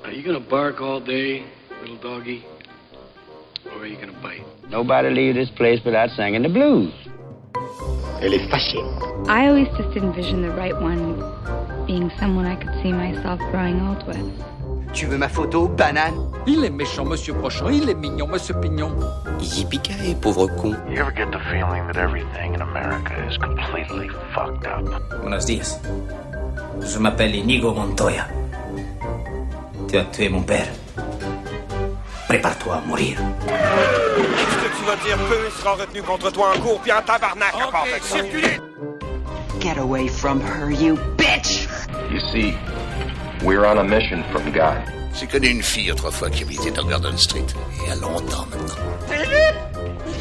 Are you gonna bark all day, little doggy? Or are you gonna bite? Nobody leave this place without singing the blues. Elle est fâchée. I always just envisioned the right one being someone I could see myself growing old with. Tu veux ma photo, banane? Il est méchant, monsieur Cochon. Il est mignon, monsieur Pignon. Yippee-ki-yay, pauvre con. You ever get the feeling that everything in America is completely fucked up? Buenos días. Je m'appelle Inigo Montoya. Tu as tué mon père. Prépare-toi à mourir. Qu'est-ce que tu vas dire? Peu il sera retenu contre toi en cours, puis en tabarnak à part de circuler! Get away from her, you bitch! You see, we're on a mission from God. J'ai connu une fille autrefois qui habitait dans Gordon Street. Il y a longtemps maintenant. Philippe!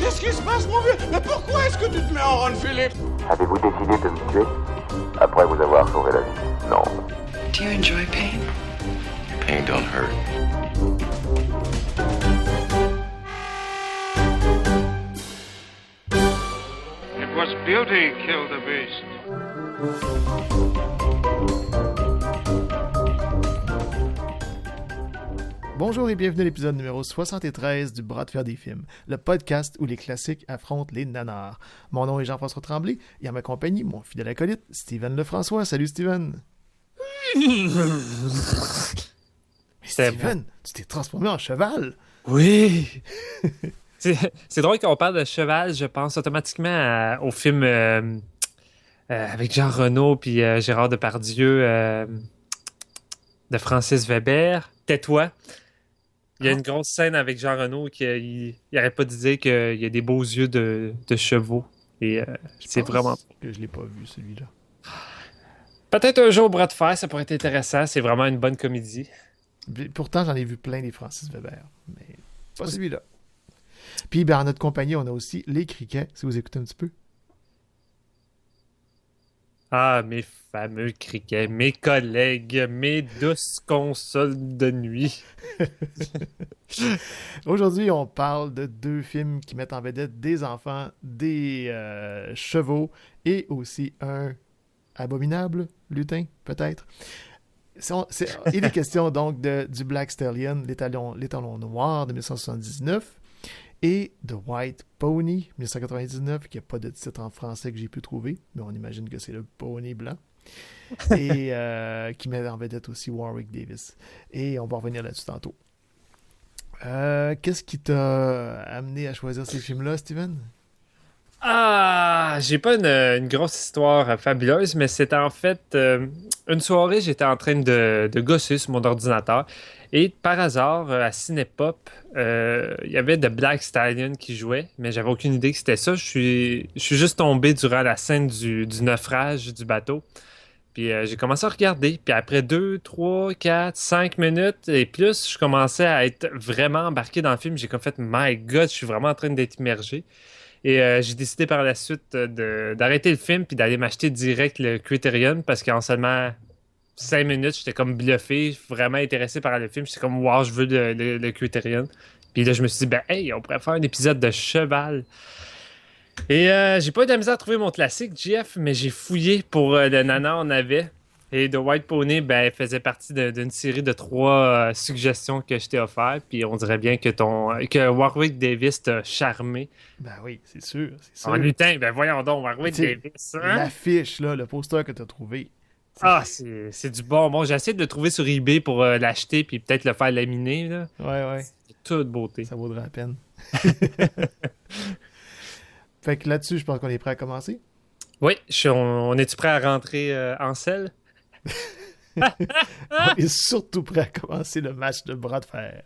Qu'est-ce qui se passe, mon vieux? Mais pourquoi est-ce que tu te mets en rôle, Philippe? Avez-vous décidé de me tuer après vous avoir sauvé la vie? Non. Do you enjoy pain? Pain don't hurt. It was beauty killed the beast. Bonjour et bienvenue à l'épisode numéro 73 du Bras de fer des films, le podcast où les classiques affrontent les nanars. Mon nom est Jean-François Tremblay et à ma compagnie, mon fidèle acolyte, Steven Lefrançois. Salut Steven! Steven, tu t'es transformé en cheval! Oui! c'est drôle qu'on parle de cheval, je pense automatiquement au film avec Jean Reno puis Gérard Depardieu de Francis Weber, Tais-toi. Il y a une grosse scène avec Jean Reno qui il arrête pas de dire qu'il y a des beaux yeux de chevaux. Et c'est vraiment... que je l'ai pas vu, celui-là. Peut-être un jour au Bras de fer, ça pourrait être intéressant. C'est vraiment une bonne comédie. Pourtant, j'en ai vu plein des Francis Weber, mais pas celui-là. Puis, en notre compagnie, on a aussi Les Criquets, si vous écoutez un petit peu. Ah, mes fameux criquets, mes collègues, mes douces consoles de nuit. Aujourd'hui, on parle de deux films qui mettent en vedette des enfants, des chevaux et aussi un abominable lutin, peut-être. Il est question donc du Black Stallion, l'étalon noir de 1979 et The White Pony 1999, qui n'a pas de titre en français que j'ai pu trouver, mais on imagine que c'est le pony blanc. Et qui met en vedette aussi Warwick Davis. Et on va revenir là-dessus tantôt. Qu'est-ce qui t'a amené à choisir ces films-là, Steven? Ah, j'ai pas une grosse histoire fabuleuse, mais c'était en fait une soirée, j'étais en train de gosser sur mon ordinateur et par hasard, à Cinépop, il y avait The Black Stallion qui jouait, mais j'avais aucune idée que c'était ça. Je suis juste tombé durant la scène du naufrage du bateau. Puis j'ai commencé à regarder, puis après 2, 3, 4, 5 minutes et plus, je commençais à être vraiment embarqué dans le film. J'ai comme fait « My God, je suis vraiment en train d'être immergé ». Et j'ai décidé par la suite d'arrêter le film puis d'aller m'acheter direct le Criterion parce qu'en seulement 5 minutes, j'étais comme bluffé, vraiment intéressé par le film. J'étais comme « Wow, je veux le Criterion ». Puis là, je me suis dit « Ben, hey, on pourrait faire un épisode de cheval ». Et j'ai pas eu de la misère à trouver mon classique, Jeff, mais j'ai fouillé pour le nana on avait. Et The White Pony, ben, faisait partie d'une série de 3 suggestions que je t'ai offert. Puis on dirait bien que Warwick Davis t'a charmé. Ben oui, c'est sûr. En lutin, ben voyons donc, Warwick Davis. Hein? L'affiche, là, le poster que t'as trouvé. C'est du bon. J'ai essayé de le trouver sur eBay pour l'acheter puis peut-être le faire laminer. Là. Ouais. C'est toute beauté. Ça vaudrait la peine. Fait que là-dessus, je pense qu'on est prêt à commencer. Oui, on est-tu prêt à rentrer en selle? On est surtout prêt à commencer le match de bras de fer.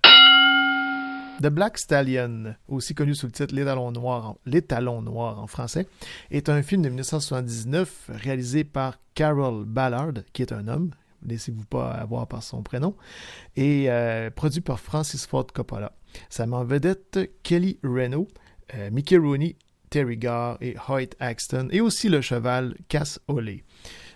The Black Stallion, aussi connu sous le titre L'étalon noir en français, est un film de 1979 réalisé par Carroll Ballard, qui est un homme, laissez-vous pas avoir par son prénom, et produit par Francis Ford Coppola. Ça met en vedette Kelly Reno, Mickey Rooney, Terry Garr et Hoyt Axton, et aussi le cheval Cass O'Leary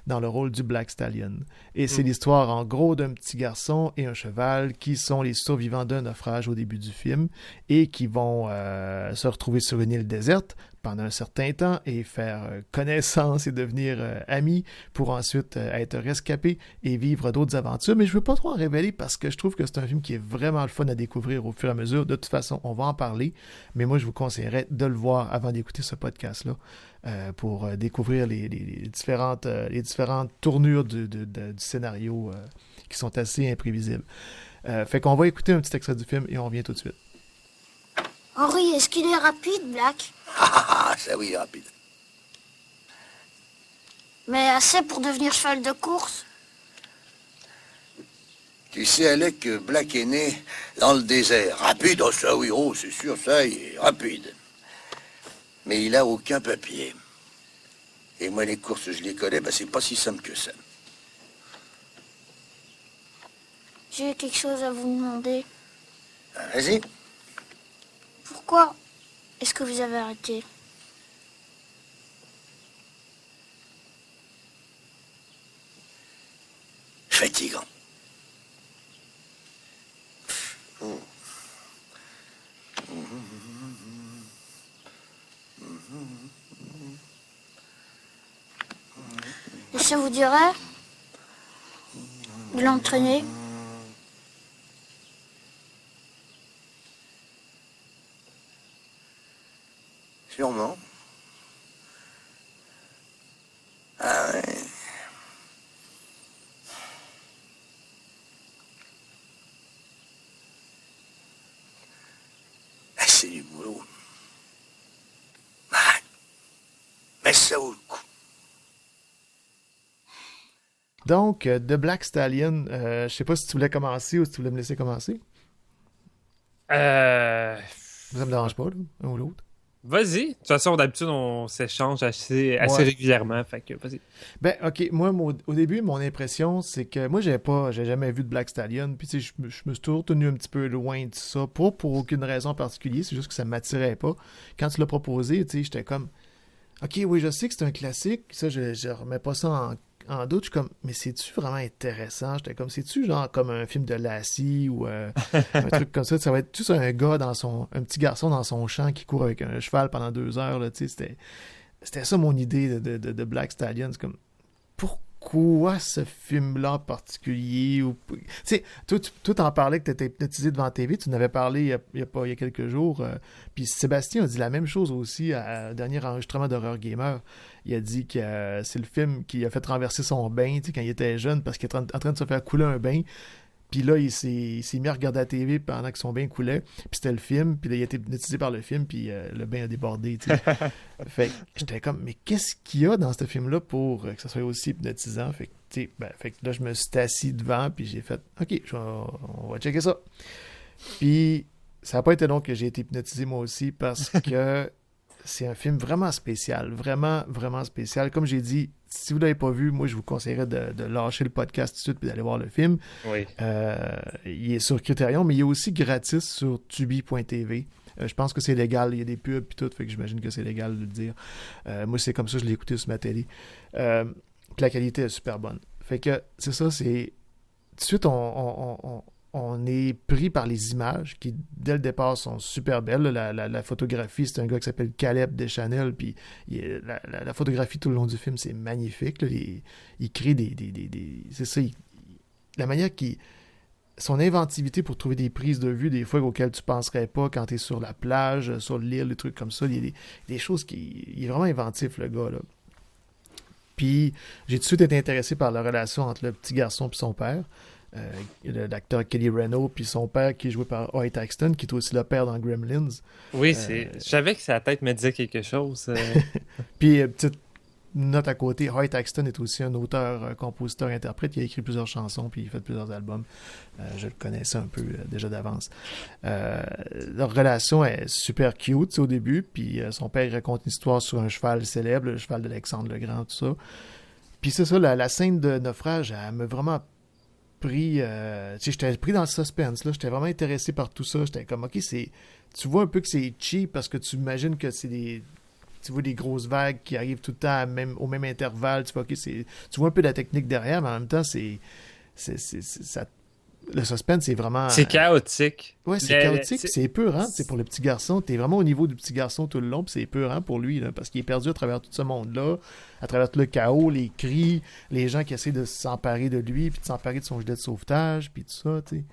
dans le rôle du Black Stallion. Et c'est l'histoire en gros d'un petit garçon et un cheval qui sont les survivants d'un naufrage au début du film et qui vont se retrouver sur une île déserte pendant un certain temps et faire connaissance et devenir amis pour ensuite être rescapé et vivre d'autres aventures. Mais je veux pas trop en révéler parce que je trouve que c'est un film qui est vraiment le fun à découvrir au fur et à mesure. De toute façon, on va en parler, mais moi, je vous conseillerais de le voir avant d'écouter ce podcast-là pour découvrir les différentes tournures du scénario qui sont assez imprévisibles. Fait qu'on va écouter un petit extrait du film et on revient tout de suite. Henri, est-ce qu'il est rapide, Black? Ah, ça oui, rapide. Mais assez pour devenir cheval de course? Tu sais, Alec, que Black est né dans le désert. Rapide, oh ça oui, oh c'est sûr, ça, il est rapide. Mais il a aucun papier. Et moi, les courses, je les connais, c'est pas si simple que ça. J'ai quelque chose à vous demander. Vas-y. Pourquoi est-ce que vous avez arrêté? Fatigant. Et ça vous dirait de l'entraîner? Sûrement. Ah ouais. C'est du boulot. Mais ça vaut le coup. Donc, The Black Stallion, je sais pas si tu voulais commencer ou si tu voulais me laisser commencer. Ça me dérange pas, là, un ou l'autre. Vas-y. De toute façon, d'habitude, on s'échange assez régulièrement. Fait que, vas-y. Ben, OK. Moi, au début, mon impression, c'est que moi, j'ai jamais vu de Black Stallion. Puis, tu sais, je me suis toujours tenu un petit peu loin de ça. Pas pour aucune raison particulière. C'est juste que ça m'attirait pas. Quand tu l'as proposé, tu sais, j'étais comme... OK, oui, je sais que c'est un classique. Ça, je remets pas ça en doute. Je suis comme, mais c'est-tu vraiment intéressant? J'étais comme, c'est-tu genre comme un film de Lassie ou un truc comme ça? Ça va être juste un gars un petit garçon dans son champ qui court avec un cheval pendant 2 heures, là, tu sais, c'était ça mon idée de Black Stallion. C'est comme, pourquoi ce film-là en particulier? Tu sais, toi, t'en parlais que tu étais hypnotisé devant la TV, tu en avais parlé il y a quelques jours, puis Sébastien a dit la même chose aussi au dernier enregistrement d'Horreur Gamer. Il a dit que c'est le film qui a fait renverser son bain, tu sais, quand il était jeune, parce qu'il était en train de se faire couler un bain. Puis là, il s'est mis à regarder la TV pendant que son bain coulait. Puis c'était le film. Puis là, il a été hypnotisé par le film. Puis le bain a débordé. Tu sais. Fait que j'étais comme, mais qu'est-ce qu'il y a dans ce film-là pour que ça soit aussi hypnotisant? Fait que, tu sais, fait que là, je me suis assis devant. Puis j'ai fait, OK, on va checker ça. Puis ça n'a pas été long que j'ai été hypnotisé moi aussi parce que c'est un film vraiment spécial. Vraiment, vraiment spécial. Comme j'ai dit, si vous ne l'avez pas vu, moi, je vous conseillerais de lâcher le podcast tout de suite et d'aller voir le film. Oui. Il est sur Criterion, mais il est aussi gratis sur tubi.tv. Je pense que c'est légal. Il y a des pubs et tout, fait que j'imagine que c'est légal de le dire. Moi, c'est comme ça, je l'ai écouté sur ma télé. Puis la qualité est super bonne. Fait que, c'est ça, c'est... Tout de suite, on est pris par les images qui, dès le départ, sont super belles. La photographie, c'est un gars qui s'appelle Caleb Deschanel, puis la photographie tout le long du film, c'est magnifique. Là. Il crée c'est ça, la manière qu'il... Son inventivité pour trouver des prises de vue, des fois, auxquelles tu ne penserais pas quand tu es sur la plage, sur l'île, des trucs comme ça. Il y a des choses qui... Il est vraiment inventif, le gars, là. Puis, j'ai tout de suite été intéressé par la relation entre le petit garçon et son père. L'acteur Kelly Renault, puis son père qui est joué par Hoyt Axton, qui est aussi le père dans Gremlins. Oui, je savais que sa tête me disait quelque chose. Puis, petite note à côté, Hoyt Axton est aussi un auteur, compositeur, interprète. Il a écrit plusieurs chansons, puis il a fait plusieurs albums. Je le connaissais un peu déjà d'avance. Leur relation est super cute au début, puis son père raconte une histoire sur un cheval célèbre, le cheval d'Alexandre le Grand, tout ça. Puis c'est ça, la scène de naufrage, elle m'a vraiment pris... j'étais pris dans le suspense, là. J'étais vraiment intéressé par tout ça. J'étais comme, OK, tu vois un peu que c'est cheap parce que tu imagines que c'est tu vois des grosses vagues qui arrivent tout le temps au même intervalle. Tu vois, OK, tu vois un peu la technique derrière, mais en même temps, ça le suspense, c'est vraiment... C'est chaotique. Ouais, c'est chaotique, puis c'est épeurant. C'est pour le petit garçon. T'es vraiment au niveau du petit garçon tout le long, puis c'est épeurant pour lui, là, parce qu'il est perdu à travers tout ce monde-là, à travers tout le chaos, les cris, les gens qui essaient de s'emparer de lui, puis de s'emparer de son gilet de sauvetage, puis tout ça, tu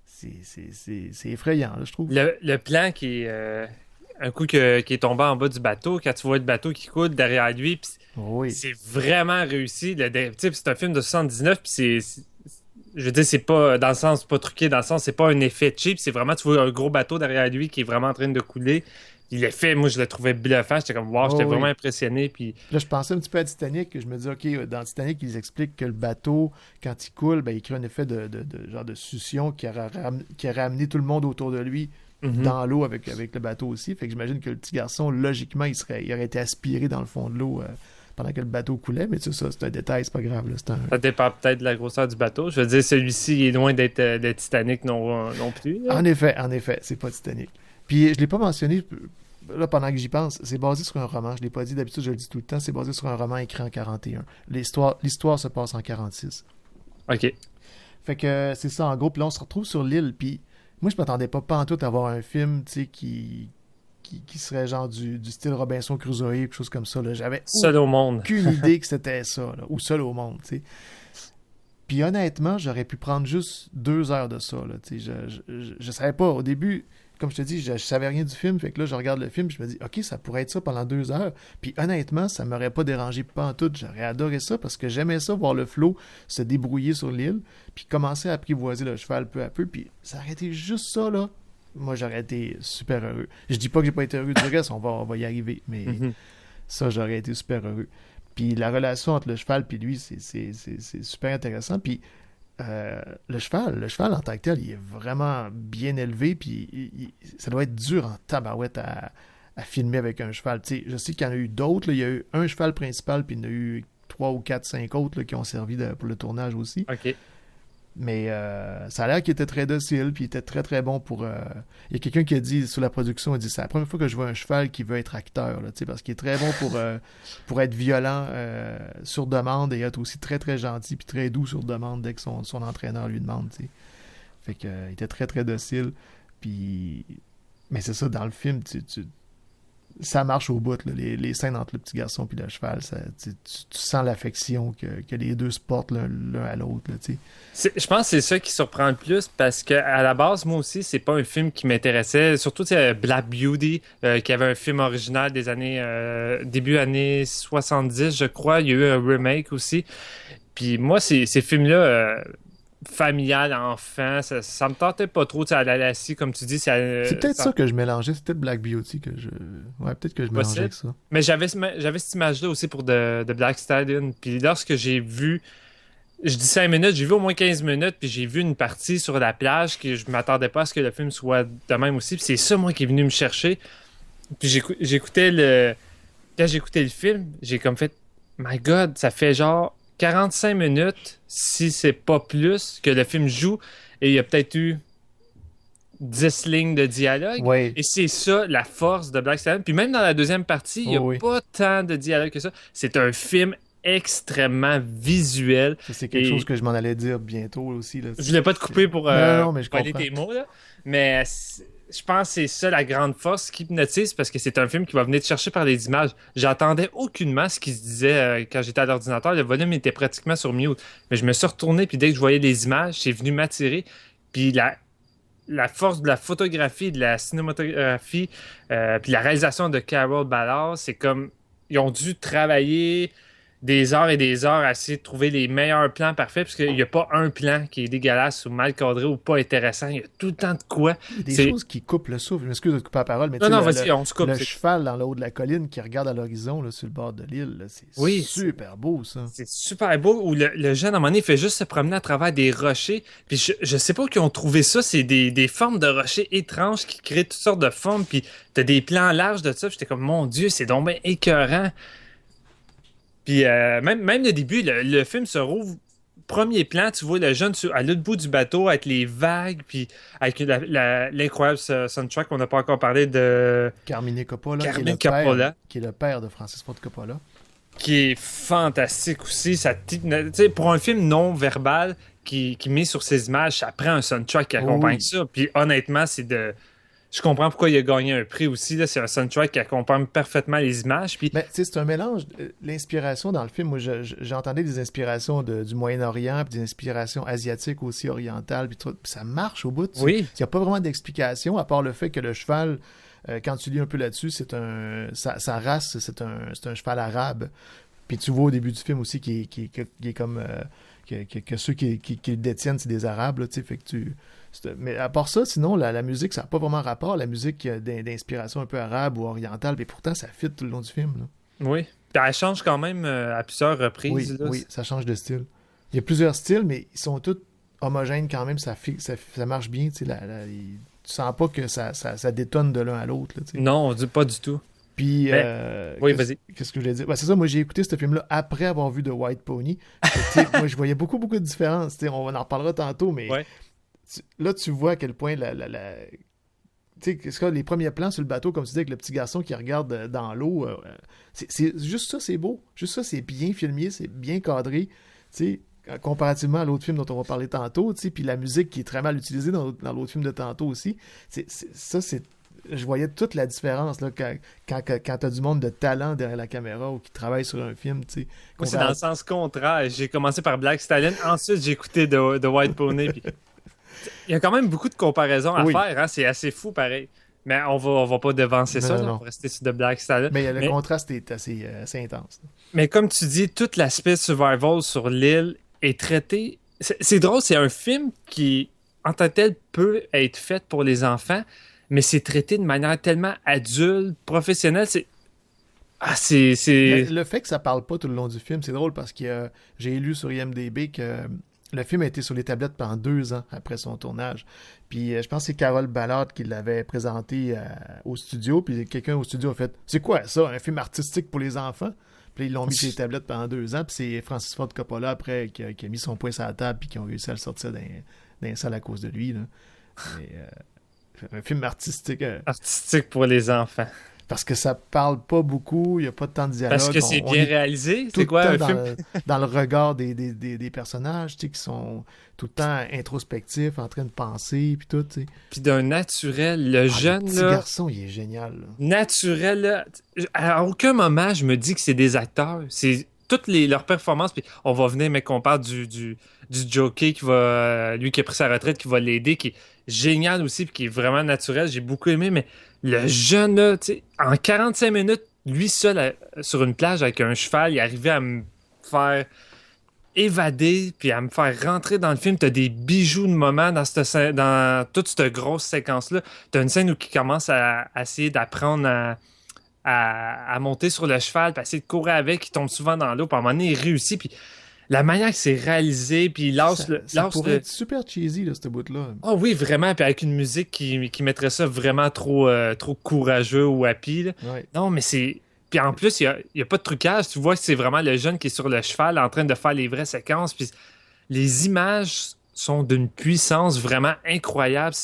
sais. C'est effrayant, là, je trouve. Le plan qui est... un coup qui est tombé en bas du bateau, quand tu vois le bateau qui coule derrière lui, puis c'est vraiment réussi. C'est un film de 79, puis je veux dire, c'est pas dans le sens pas truqué, dans le sens c'est pas un effet cheap, c'est vraiment, tu vois un gros bateau derrière lui qui est vraiment en train de couler. L'effet, moi je le trouvais bluffant, j'étais comme wow, j'étais vraiment impressionné. Puis là, je pensais un petit peu à Titanic, je me dis ok, dans Titanic, ils expliquent que le bateau, quand il coule, ben, il crée un effet de genre de succion qui a ramené tout le monde autour de lui dans l'eau avec le bateau aussi. Fait que j'imagine que le petit garçon, logiquement, il aurait été aspiré dans le fond de l'eau pendant que le bateau coulait, mais tu sais, ça, c'est un détail, c'est pas grave. Là, Ça dépend peut-être de la grosseur du bateau. Je veux dire, celui-ci il est loin d'être Titanic non plus. Là. En effet, c'est pas Titanic. Puis je l'ai pas mentionné, là, pendant que j'y pense, c'est basé sur un roman. Je l'ai pas dit, d'habitude, je le dis tout le temps, c'est basé sur un roman écrit en 41. L'histoire se passe en 46. OK. Fait que c'est ça, en gros. Puis là, on se retrouve sur l'île, puis moi, je m'attendais pas en tout à avoir un film, tu sais, qui serait genre du style Robinson Crusoe, quelque chose comme ça. Là. J'avais Seul au monde. Aucune idée que c'était ça, là, ou Seul au monde, tu sais. Puis honnêtement, j'aurais pu prendre juste 2 heures de ça, là, tu sais. Je savais pas, au début, comme je te dis, je savais rien du film, fait que là, je regarde le film, je me dis, ok, ça pourrait être ça pendant 2 heures. Puis honnêtement, ça m'aurait pas dérangé pas en tout. J'aurais adoré ça parce que j'aimais ça, voir le flot se débrouiller sur l'île, puis commencer à apprivoiser le cheval peu à peu, puis ça aurait été juste ça, là. Moi, j'aurais été super heureux. Je dis pas que j'ai pas été heureux du reste, on va y arriver, mais ça, j'aurais été super heureux. Puis la relation entre le cheval et lui, c'est super intéressant. Puis le cheval en tant que tel, il est vraiment bien élevé, puis ça doit être dur en tabarouette à filmer avec un cheval. Tu sais, je sais qu'il y en a eu d'autres. Il y a eu un cheval principal, puis il y en a eu 3 ou 4, 5 autres là, qui ont servi pour le tournage aussi. OK. Mais ça a l'air qu'il était très docile, puis il était très très bon pour... Il y a quelqu'un qui a dit sur la production, il a dit c'est la première fois que je vois un cheval qui veut être acteur, là, parce qu'il est très bon pour être violent sur demande et être aussi très très gentil puis très doux sur demande dès que son entraîneur lui demande. T'sais. Fait que il était très très docile. Puis... Mais c'est ça, dans le film, ça marche au bout, là, les scènes entre le petit garçon et le cheval, tu sens l'affection que les deux se portent l'un à l'autre. Là, je pense que c'est ça qui surprend le plus parce qu'à la base, moi aussi, c'est pas un film qui m'intéressait. Surtout Black Beauty, qui avait un film original des années début années 70, je crois. Il y a eu un remake aussi. Puis moi, ces films-là... familial, enfant, ça me tentait pas trop, à la lassie, comme tu dis. C'est peut-être ça que je mélangeais, c'est peut-être Black Beauty que je... Ouais, peut-être que je mélangeais avec ça. Mais j'avais cette image-là aussi pour The Black Stallion, puis lorsque j'ai vu, je dis 5 minutes, j'ai vu au moins 15 minutes, puis j'ai vu une partie sur la plage que je m'attendais pas à ce que le film soit de même aussi, puis c'est ça, moi, qui est venu me chercher. Puis j'écoutais quand j'écoutais le film, j'ai comme fait, my God, ça fait genre 45 minutes, si c'est pas plus, que le film joue, et il y a peut-être eu 10 lignes de dialogue. Ouais. Et c'est ça, la force de Black Stallion. Puis même dans la deuxième partie, il n'y a pas tant de dialogue que ça. C'est un film extrêmement visuel. C'est quelque chose que je m'en allais dire bientôt aussi. Là. Je voulais pas te couper pour mais je parler tes mots, là. Mais... je pense que c'est ça la grande force qui hypnotise parce que c'est un film qui va venir te chercher par les images. J'attendais aucunement ce qui se disait quand j'étais à l'ordinateur. Le volume était pratiquement sur mute. Mais je me suis retourné puis dès que je voyais les images, c'est venu m'attirer. Puis la force de la photographie, de la cinématographie, puis la réalisation de Carol Ballard, c'est comme... Ils ont dû travailler des heures et des heures à essayer de trouver les meilleurs plans parfaits, parce qu'il n'y a pas un plan qui est dégueulasse ou mal cadré ou pas intéressant. Il y a tout le temps de quoi. Il y a des choses qui coupent le souffle. Je m'excuse de te couper la parole, mais vas-y, on se coupe. Le cheval dans le haut de la colline qui regarde à l'horizon là, sur le bord de l'île, là, c'est super beau, ça. C'est super beau, où le jeune, à un moment donné, il fait juste se promener à travers des rochers. Puis je sais pas où ils ont trouvé ça. C'est des formes de rochers étranges qui créent toutes sortes de formes. Puis t'as des plans larges de ça. Puis j'étais comme, mon Dieu, c'est donc bien écœurant. Puis même le début, le film se rouvre. Premier plan, tu vois le jeune à l'autre bout du bateau avec les vagues, puis avec l'incroyable soundtrack qu'on n'a pas encore parlé de Carmine Coppola, qui est le père de Francis Ford Coppola. Qui est fantastique aussi. Pour un film non verbal qui met sur ses images, ça prend un soundtrack qui accompagne ça. Puis honnêtement, je comprends pourquoi il a gagné un prix aussi. Là. C'est un soundtrack qui accompagne parfaitement les images. Puis... Mais c'est un mélange. L'inspiration dans le film, moi, j'entendais des inspirations du Moyen-Orient, puis des inspirations asiatiques aussi, orientales, puis ça marche au bout. Oui. Il n'y a pas vraiment d'explication, à part le fait que le cheval, quand tu lis un peu là-dessus, sa race, c'est un cheval arabe. Puis tu vois au début du film aussi qui est comme... que ceux qui le détiennent, c'est des Arabes, là, tu sais, fait que mais à part ça, sinon, la musique, ça n'a pas vraiment rapport. La musique d'inspiration un peu arabe ou orientale, mais pourtant, ça fit tout le long du film. Là. Oui. Puis elle change quand même à plusieurs reprises. Oui, ça change de style. Il y a plusieurs styles, mais ils sont tous homogènes quand même. Ça marche bien. Tu sens pas que ça détonne de l'un à l'autre. Là, non, pas du tout. Puis, oui, vas-y. Qu'est-ce que je voulais dire? C'est ça, moi, j'ai écouté ce film-là après avoir vu The White Pony. Moi, je voyais beaucoup de différences. On en reparlera tantôt, mais là, tu vois à quel point tu sais, les premiers plans sur le bateau, comme tu dis, avec le petit garçon qui regarde dans l'eau, c'est juste ça, c'est beau. Juste ça, c'est bien filmé, c'est bien cadré. Tu sais, comparativement à l'autre film dont on va parler tantôt, tu sais, puis la musique qui est très mal utilisée dans l'autre film de tantôt aussi. Je voyais toute la différence là, quand tu as du monde de talent derrière la caméra ou qui travaille sur un film. Tu sais, moi, c'est dans le sens contraire. J'ai commencé par Black Stallion, ensuite j'ai écouté The White Pony. Puis... Il y a quand même beaucoup de comparaisons à faire. Hein? C'est assez fou, pareil. Mais on va pas devancer ça. On va rester sur The Black Stallion. Mais le contraste est assez intense. Mais comme tu dis, tout l'aspect survival sur l'île est traité... C'est drôle, c'est un film qui, en tant que tel, peut être fait pour les enfants, mais c'est traité de manière tellement adulte, professionnelle. Le fait que ça parle pas tout le long du film, c'est drôle parce que j'ai lu sur IMDb que le film a été sur les tablettes pendant 2 ans après son tournage. Puis je pense que c'est Carole Ballard qui l'avait présenté au studio. Puis quelqu'un au studio a fait « C'est quoi ça, un film artistique pour les enfants? » Puis ils l'ont mis sur les tablettes pendant 2 ans. Puis c'est Francis Ford Coppola après qui a mis son poing sur la table puis qui ont réussi à le sortir d'un salle à cause de lui. Là. Mais, un film artistique. Artistique pour les enfants. Parce que ça parle pas beaucoup, il n'y a pas de temps de dialogue. Parce que c'est bien réalisé. C'est quoi un film? Dans le regard des personnages, tu sais, qui sont tout le temps introspectifs, en train de penser, puis tout, tu sais. Puis d'un naturel, le jeune, le petit garçon, il est génial. Là. Naturel, là. À aucun moment, je me dis que c'est des acteurs. C'est toutes leurs performances. Puis on va venir, mais qu'on parle du jockey qui va, lui qui a pris sa retraite, qui va l'aider, qui est génial aussi, puis qui est vraiment naturel. J'ai beaucoup aimé, mais le jeune, là, tu sais, en 45 minutes, lui seul sur une plage avec un cheval, il arrivait à me faire évader, puis à me faire rentrer dans le film. T'as des bijoux de moments dans toute cette grosse séquence-là. T'as une scène où il commence à essayer d'apprendre à monter sur le cheval, puis à essayer de courir avec, il tombe souvent dans l'eau, puis à un moment donné, il réussit, puis la manière que c'est réalisé, puis il lance ça pourrait être super cheesy, là, ce bout-là. Oh oui, vraiment, puis avec une musique qui mettrait ça vraiment trop courageux ou happy. Ouais. Non, mais c'est... Puis en plus, il y a pas de trucage. Tu vois que c'est vraiment le jeune qui est sur le cheval en train de faire les vraies séquences. Puis les images sont d'une puissance vraiment incroyable.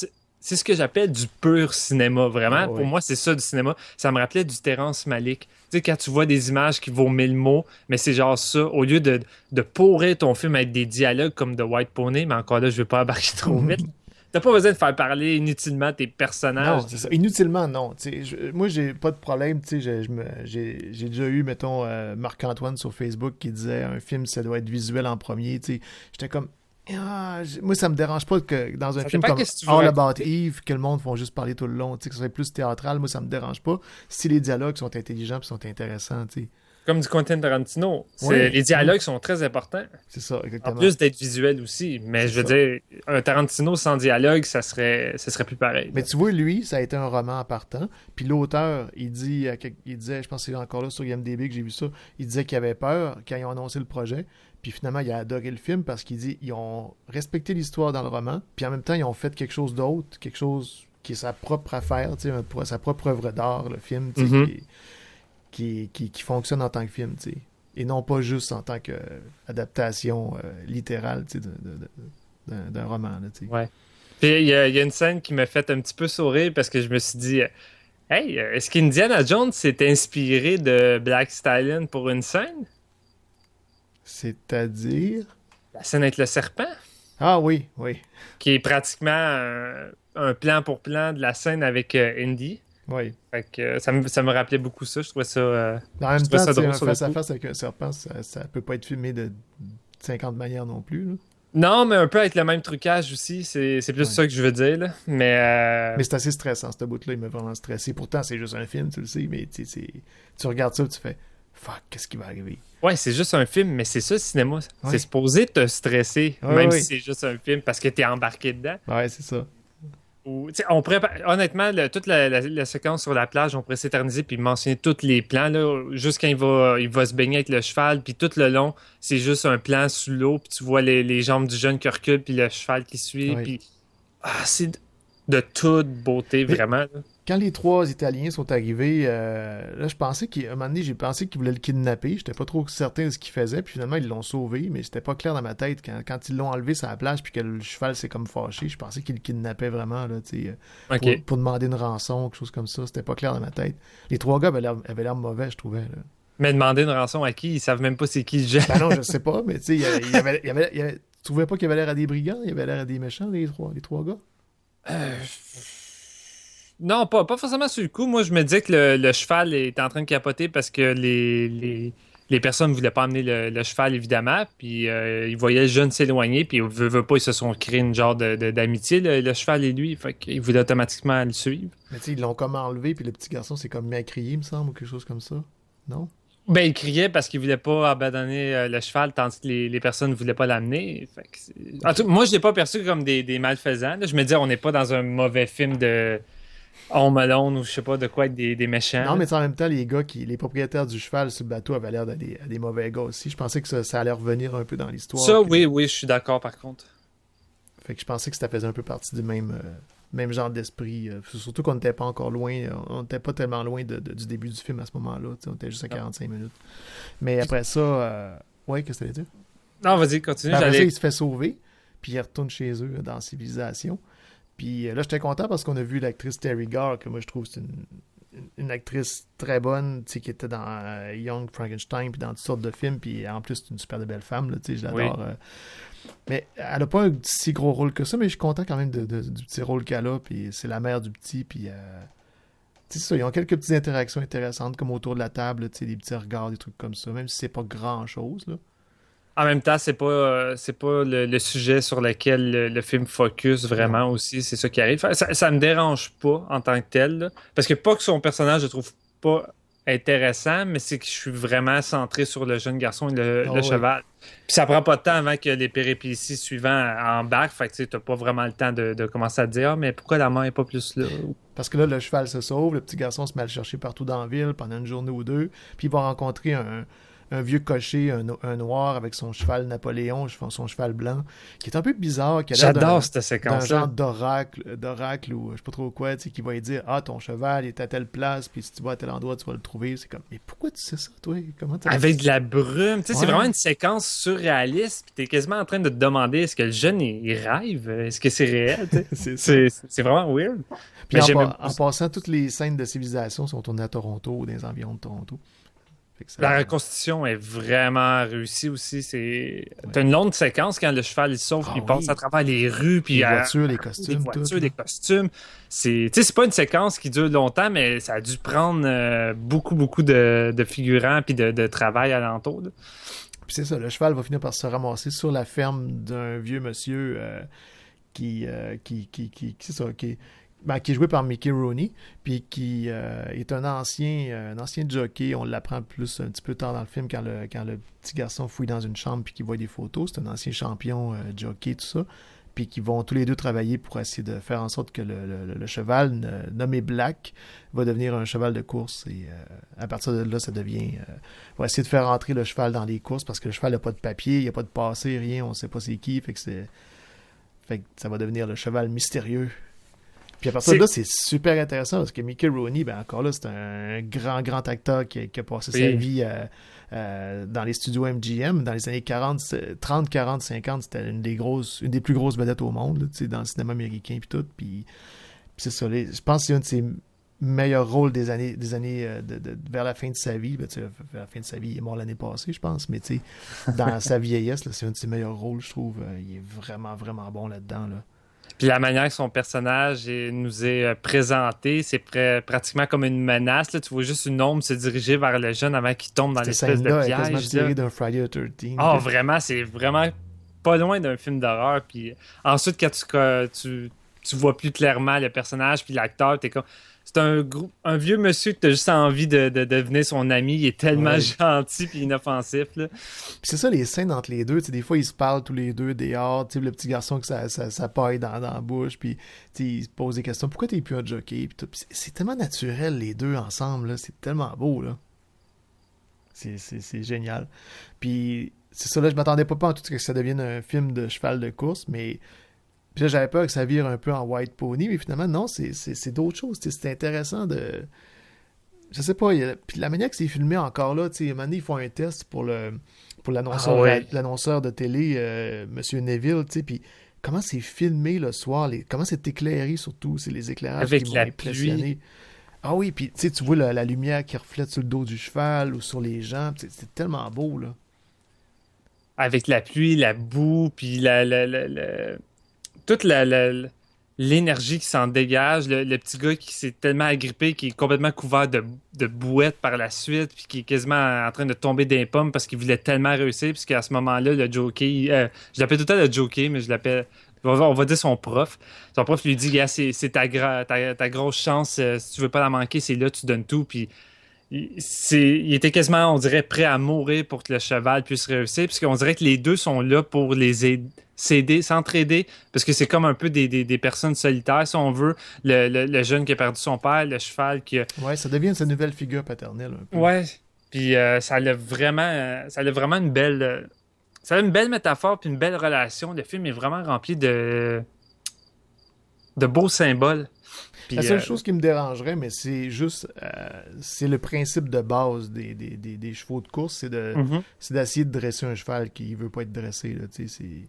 C'est ce que j'appelle du pur cinéma, vraiment. Pour moi, c'est ça, du cinéma. Ça me rappelait du Terrence Malick. Tu sais, quand tu vois des images qui vaut 1000 mots, mais c'est genre ça. Au lieu de pourrir ton film avec des dialogues comme The White Pony, mais encore là, je vais pas embarquer trop vite. T'as pas besoin de faire parler inutilement tes personnages. Non, c'est ça. Inutilement, non. Moi, j'ai pas de problème. J'ai déjà eu, mettons, Marc-Antoine sur Facebook qui disait un film, ça doit être visuel en premier. J'étais comme... moi, ça me dérange pas que dans un film comme All About Eve, que le monde font juste parler tout le long, que ce soit plus théâtral, moi, ça me dérange pas. Si les dialogues sont intelligents et sont intéressants, Comme du Quentin Tarantino. Les dialogues sont très importants. C'est ça, exactement. En plus d'être visuel aussi. Mais je veux dire, un Tarantino sans dialogue, ça serait plus pareil. Mais tu vois, lui, ça a été un roman en partant. Puis l'auteur, il disait, je pense que c'est encore là sur IMDb que j'ai vu ça, il disait qu'il avait peur quand ils ont annoncé le projet. Puis finalement, il a adoré le film parce qu'il dit ils ont respecté l'histoire dans le roman, puis en même temps, ils ont fait quelque chose d'autre, quelque chose qui est sa propre affaire, sa propre œuvre d'art, le film, qui fonctionne en tant que film, et non pas juste en tant qu'adaptation littérale d'un roman. Ouais. Puis il y a une scène qui m'a fait un petit peu sourire parce que je me suis dit hey, est-ce qu'Indiana Jones s'est inspiré de Black Stallion pour une scène? C'est-à-dire? La scène avec le serpent. Ah oui, oui. Qui est pratiquement un plan pour plan de la scène avec Indy. Oui. Fait que ça me rappelait beaucoup ça. Je trouvais ça. En même temps, ça drôle un sur le face à coup. face avec un serpent, ça peut pas être filmé de 50 manières non plus. Là. Non, mais un peu avec le même trucage aussi. C'est plus ça que je veux dire. Là. Mais c'est assez stressant, ce bout-là. Il m'a vraiment stressé. Pourtant, c'est juste un film, tu le sais, mais tu regardes ça et tu fais fuck, qu'est-ce qui va arriver? Ouais, c'est juste un film, mais c'est ça le cinéma. Ouais. C'est supposé te stresser, Ouais, même ouais. si c'est juste un film, parce que t'es embarqué dedans. Ouais, c'est ça. Ou, on pourrait, honnêtement, toute la séquence sur la plage, on pourrait s'éterniser puis mentionner tous les plans, là, juste quand il va se baigner avec le cheval, puis tout le long, c'est juste un plan sous l'eau, puis tu vois les jambes du jeune qui reculent, puis le cheval qui suit, Ouais. puis c'est de toute beauté, Mais- vraiment. Là. Quand les 3 Italiens sont arrivés, là, je pensais qu'à un moment donné, j'ai pensé qu'ils voulaient le kidnapper. J'étais pas trop certain de ce qu'ils faisaient. Puis finalement, ils l'ont sauvé, mais c'était pas clair dans ma tête. Quand ils l'ont enlevé sur la plage, puis que le cheval s'est comme fâché, je pensais qu'ils le kidnappaient vraiment, là, tu sais, Ok. pour demander une rançon, quelque chose comme ça. C'était pas clair dans ma tête. Les 3 gars avaient l'air mauvais, je trouvais. Là. Mais demander une rançon à qui? Ils savent même pas c'est qui le jeune. Ben non, je sais pas, mais tu sais, il y avait- tu trouvais pas qu'il avait l'air à des brigands? Il avait l'air à des méchants, les trois gars? Non, pas forcément sur le coup. Moi, je me disais que le cheval était en train de capoter parce que les personnes ne voulaient pas amener le cheval, évidemment. Puis ils voyaient le jeune s'éloigner. Puis veut pas, ils se sont créés une genre d'amitié, le cheval et lui. Fait qu'ils voulaient automatiquement le suivre. Mais tu sais, ils l'ont comme enlevé, puis le petit garçon s'est comme mis à crier, il me semble, ou quelque chose comme ça. Non? Ben, il criait parce qu'il voulait pas abandonner le cheval, tandis que les personnes ne voulaient pas l'amener. Fait que en tout cas, moi, je l'ai pas perçu comme des malfaisants. Là. Je me disais, on n'est pas dans un mauvais film de Home Alone ou je sais pas de quoi, avec des méchants. Non, là. mais tu sais, en même temps, les propriétaires du cheval sur le bateau avaient l'air à des mauvais gars aussi. Je pensais que ça allait revenir un peu dans l'histoire. Ça, puis- oui, je suis d'accord par contre. Fait que je pensais que ça faisait un peu partie du même genre d'esprit. Surtout qu'on n'était pas encore loin, on n'était pas tellement loin du début du film à ce moment-là. Tu sais, on était juste à 45 minutes. Mais après ça, ouais, qu'est-ce que tu veux dire? Non, vas-y, continue. Après ça, J'allais... il se fait sauver, puis il retourne chez eux dans la civilisation. Puis là, j'étais content parce qu'on a vu l'actrice Terry Garr, que moi je trouve c'est une actrice très bonne, tu sais, qui était dans Young Frankenstein, puis dans toutes sortes de films, puis en plus, c'est une super de belle femme, là, tu sais, je l'adore. Oui. Mais elle a pas un si gros rôle que ça, mais je suis content quand même du petit rôle qu'elle a, puis c'est la mère du petit, puis tu sais ça, ils ont quelques petites interactions intéressantes, comme autour de la table, tu sais, des petits regards, des trucs comme ça, même si c'est pas grand-chose, là. En même temps, c'est pas le sujet sur lequel le film focus vraiment aussi. C'est ça qui arrive. Ça me dérange pas en tant que tel. Là. Parce que pas que son personnage, je trouve pas intéressant, mais c'est que je suis vraiment centré sur le jeune garçon et le cheval. Puis ça prend pas de temps avant que les péripéties suivantes embarquent. Fait que tu n'as pas vraiment le temps de commencer à te dire mais pourquoi la main est pas plus là? Parce que là, le cheval se sauve, le petit garçon se met à le chercher partout dans la ville pendant une journée ou deux, puis il va rencontrer un vieux cocher, un noir avec son cheval Napoléon, son cheval blanc, qui est un peu bizarre. Qui a l'air J'adore cette séquence-là. d'un genre d'oracle ou je sais pas trop quoi, tu sais, qui va lui dire « Ah, ton cheval est à telle place, puis si tu vas à tel endroit, tu vas le trouver. » C'est comme « Mais pourquoi tu sais ça, toi? Comment t'as Avec de la brume. Tu sais, Ouais. c'est vraiment une séquence surréaliste. Puis t'es quasiment en train de te demander est-ce que le jeune il rêve? Est-ce que c'est réel? Tu sais? c'est vraiment weird. Puis Mais en, j'aime- en passant, toutes les scènes de civilisation sont tournées à Toronto ou dans les environs de Toronto. Fait que ça- La reconstitution est vraiment réussie aussi. T'as une longue séquence quand le cheval il sauve, Ah puis il oui. passe à travers les rues, puis Les voitures, les costumes, les voitures, tout, les là. costumes. C'est pas une séquence qui dure longtemps, mais ça a dû prendre beaucoup de figurants puis de travail alentour. Là. Puis c'est ça, le cheval va finir par se ramasser sur la ferme d'un vieux monsieur qui c'est ça, qui est joué par Mickey Rooney, puis qui est un ancien jockey. On l'apprend plus un petit peu tard dans le film quand le petit garçon fouille dans une chambre puis qu'il voit des photos. C'est un ancien champion jockey, tout ça. Puis qui vont tous les deux travailler pour essayer de faire en sorte que le cheval nommé Black va devenir un cheval de course. Et à partir de là, ça devient... on va essayer de faire entrer le cheval dans les courses parce que le cheval n'a pas de papier, il n'y a pas de passé, rien, on ne sait pas c'est qui. Fait que ça va devenir le cheval mystérieux. Puis à partir de là, c'est super intéressant parce que Mickey Rooney, ben encore là, c'est un grand acteur qui a passé sa vie dans les studios MGM. Dans les années 30, 40, 50, c'était une des plus grosses vedettes au monde, là, dans le cinéma américain puis tout. Puis c'est ça, je pense que c'est un de ses meilleurs rôles des années vers la fin de sa vie. Ben, vers la fin de sa vie, il est mort l'année passée, je pense, mais dans sa vieillesse, là, c'est un de ses meilleurs rôles, je trouve. Il est vraiment, vraiment bon là-dedans. Là. Puis la manière que son personnage nous est présenté, c'est pratiquement comme une menace. Là. Tu vois juste une ombre se diriger vers le jeune avant qu'il tombe dans l'espèce de piège. Est quasiment tiré d'un Friday the 13th. Ah, vraiment, c'est vraiment pas loin d'un film d'horreur. Puis ensuite, quand tu vois plus clairement le personnage puis l'acteur, t'es comme... C'est un vieux monsieur que t'as juste envie de devenir son ami. Il est tellement gentil puis inoffensif. Là. Puis c'est ça, les scènes entre les deux. Des fois, ils se parlent tous les deux dehors. Le petit garçon que ça paille dans la bouche. Puis il se pose des questions. Pourquoi t'es plus un jockey? Puis c'est tellement naturel, les deux ensemble. Là. C'est tellement beau. Là. C'est génial. Puis c'est ça, là, je m'attendais pas en tout cas que ça devienne un film de cheval de course, mais... Puis là, j'avais peur que ça vire un peu en White Pony, mais finalement, non, c'est d'autres choses. C'est intéressant de... Je sais pas, puis la manière que c'est filmé encore là, tu sais, à un moment donné, ils font un test pour l'annonceur de télé, M. Neville, tu sais, puis comment c'est filmé le soir, comment c'est éclairé surtout, c'est les éclairages avec qui la m'ont impressionné. Pluie. Ah oui, puis tu vois la lumière qui reflète sur le dos du cheval ou sur les gens, c'est tellement beau, là. Avec la pluie, la boue, puis toute l'énergie qui s'en dégage, le petit gars qui s'est tellement agrippé, qui est complètement couvert de bouettes par la suite, puis qui est quasiment en train de tomber des pommes parce qu'il voulait tellement réussir, puisqu'à ce moment-là, le jockey, je l'appelle tout le temps le jockey, mais je l'appelle, on va dire son prof. Son prof lui dit, c'est ta grosse chance, si tu veux pas la manquer, c'est là, tu donnes tout, puis il était quasiment, on dirait, prêt à mourir pour que le cheval puisse réussir, puisqu'on dirait que les deux sont là pour s'entraider, parce que c'est comme un peu des personnes solitaires, si on veut. Le jeune qui a perdu son père, le cheval qui a... Ouais, ça devient sa nouvelle figure paternelle. Un peu. Ouais, puis ça a vraiment une belle... ça a une belle métaphore puis une belle relation. Le film est vraiment rempli de beaux symboles. Puis, la seule chose qui me dérangerait, mais c'est juste... c'est le principe de base des chevaux de course, c'est d'essayer de dresser un cheval qui veut pas être dressé. Là,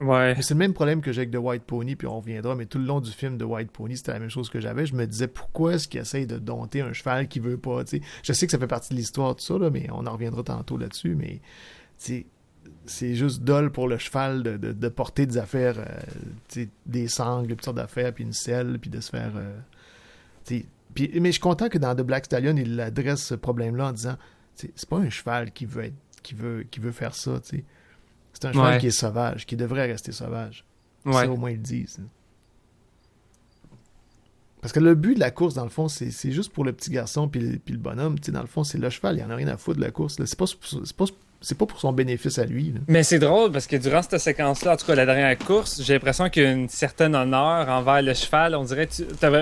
ouais. Mais c'est le même problème que j'ai avec The White Pony, puis on reviendra, mais tout le long du film de White Pony, c'était la même chose que j'avais. Je me disais, pourquoi est-ce qu'il essaye de dompter un cheval qui veut pas? T'sais? Je sais que ça fait partie de l'histoire, tout ça, là, mais on en reviendra tantôt là-dessus, mais c'est juste dole pour le cheval de porter des affaires, des sangles, toutes sortes d'affaires, puis une selle, puis de se faire... mais je suis content que dans The Black Stallion, il adresse ce problème-là en disant c'est pas un cheval qui veut faire ça. T'sais. C'est un cheval qui est sauvage, qui devrait rester sauvage. Ouais. Ça, au moins, ils le disent. Parce que le but de la course, dans le fond, c'est juste pour le petit garçon puis le bonhomme. Dans le fond, c'est le cheval. Il en a rien à foutre de la course. Là. C'est pas pour son bénéfice à lui. Là. Mais c'est drôle parce que durant cette séquence-là, en tout cas la dernière course, j'ai l'impression qu'il y a une certaine honneur envers le cheval. On dirait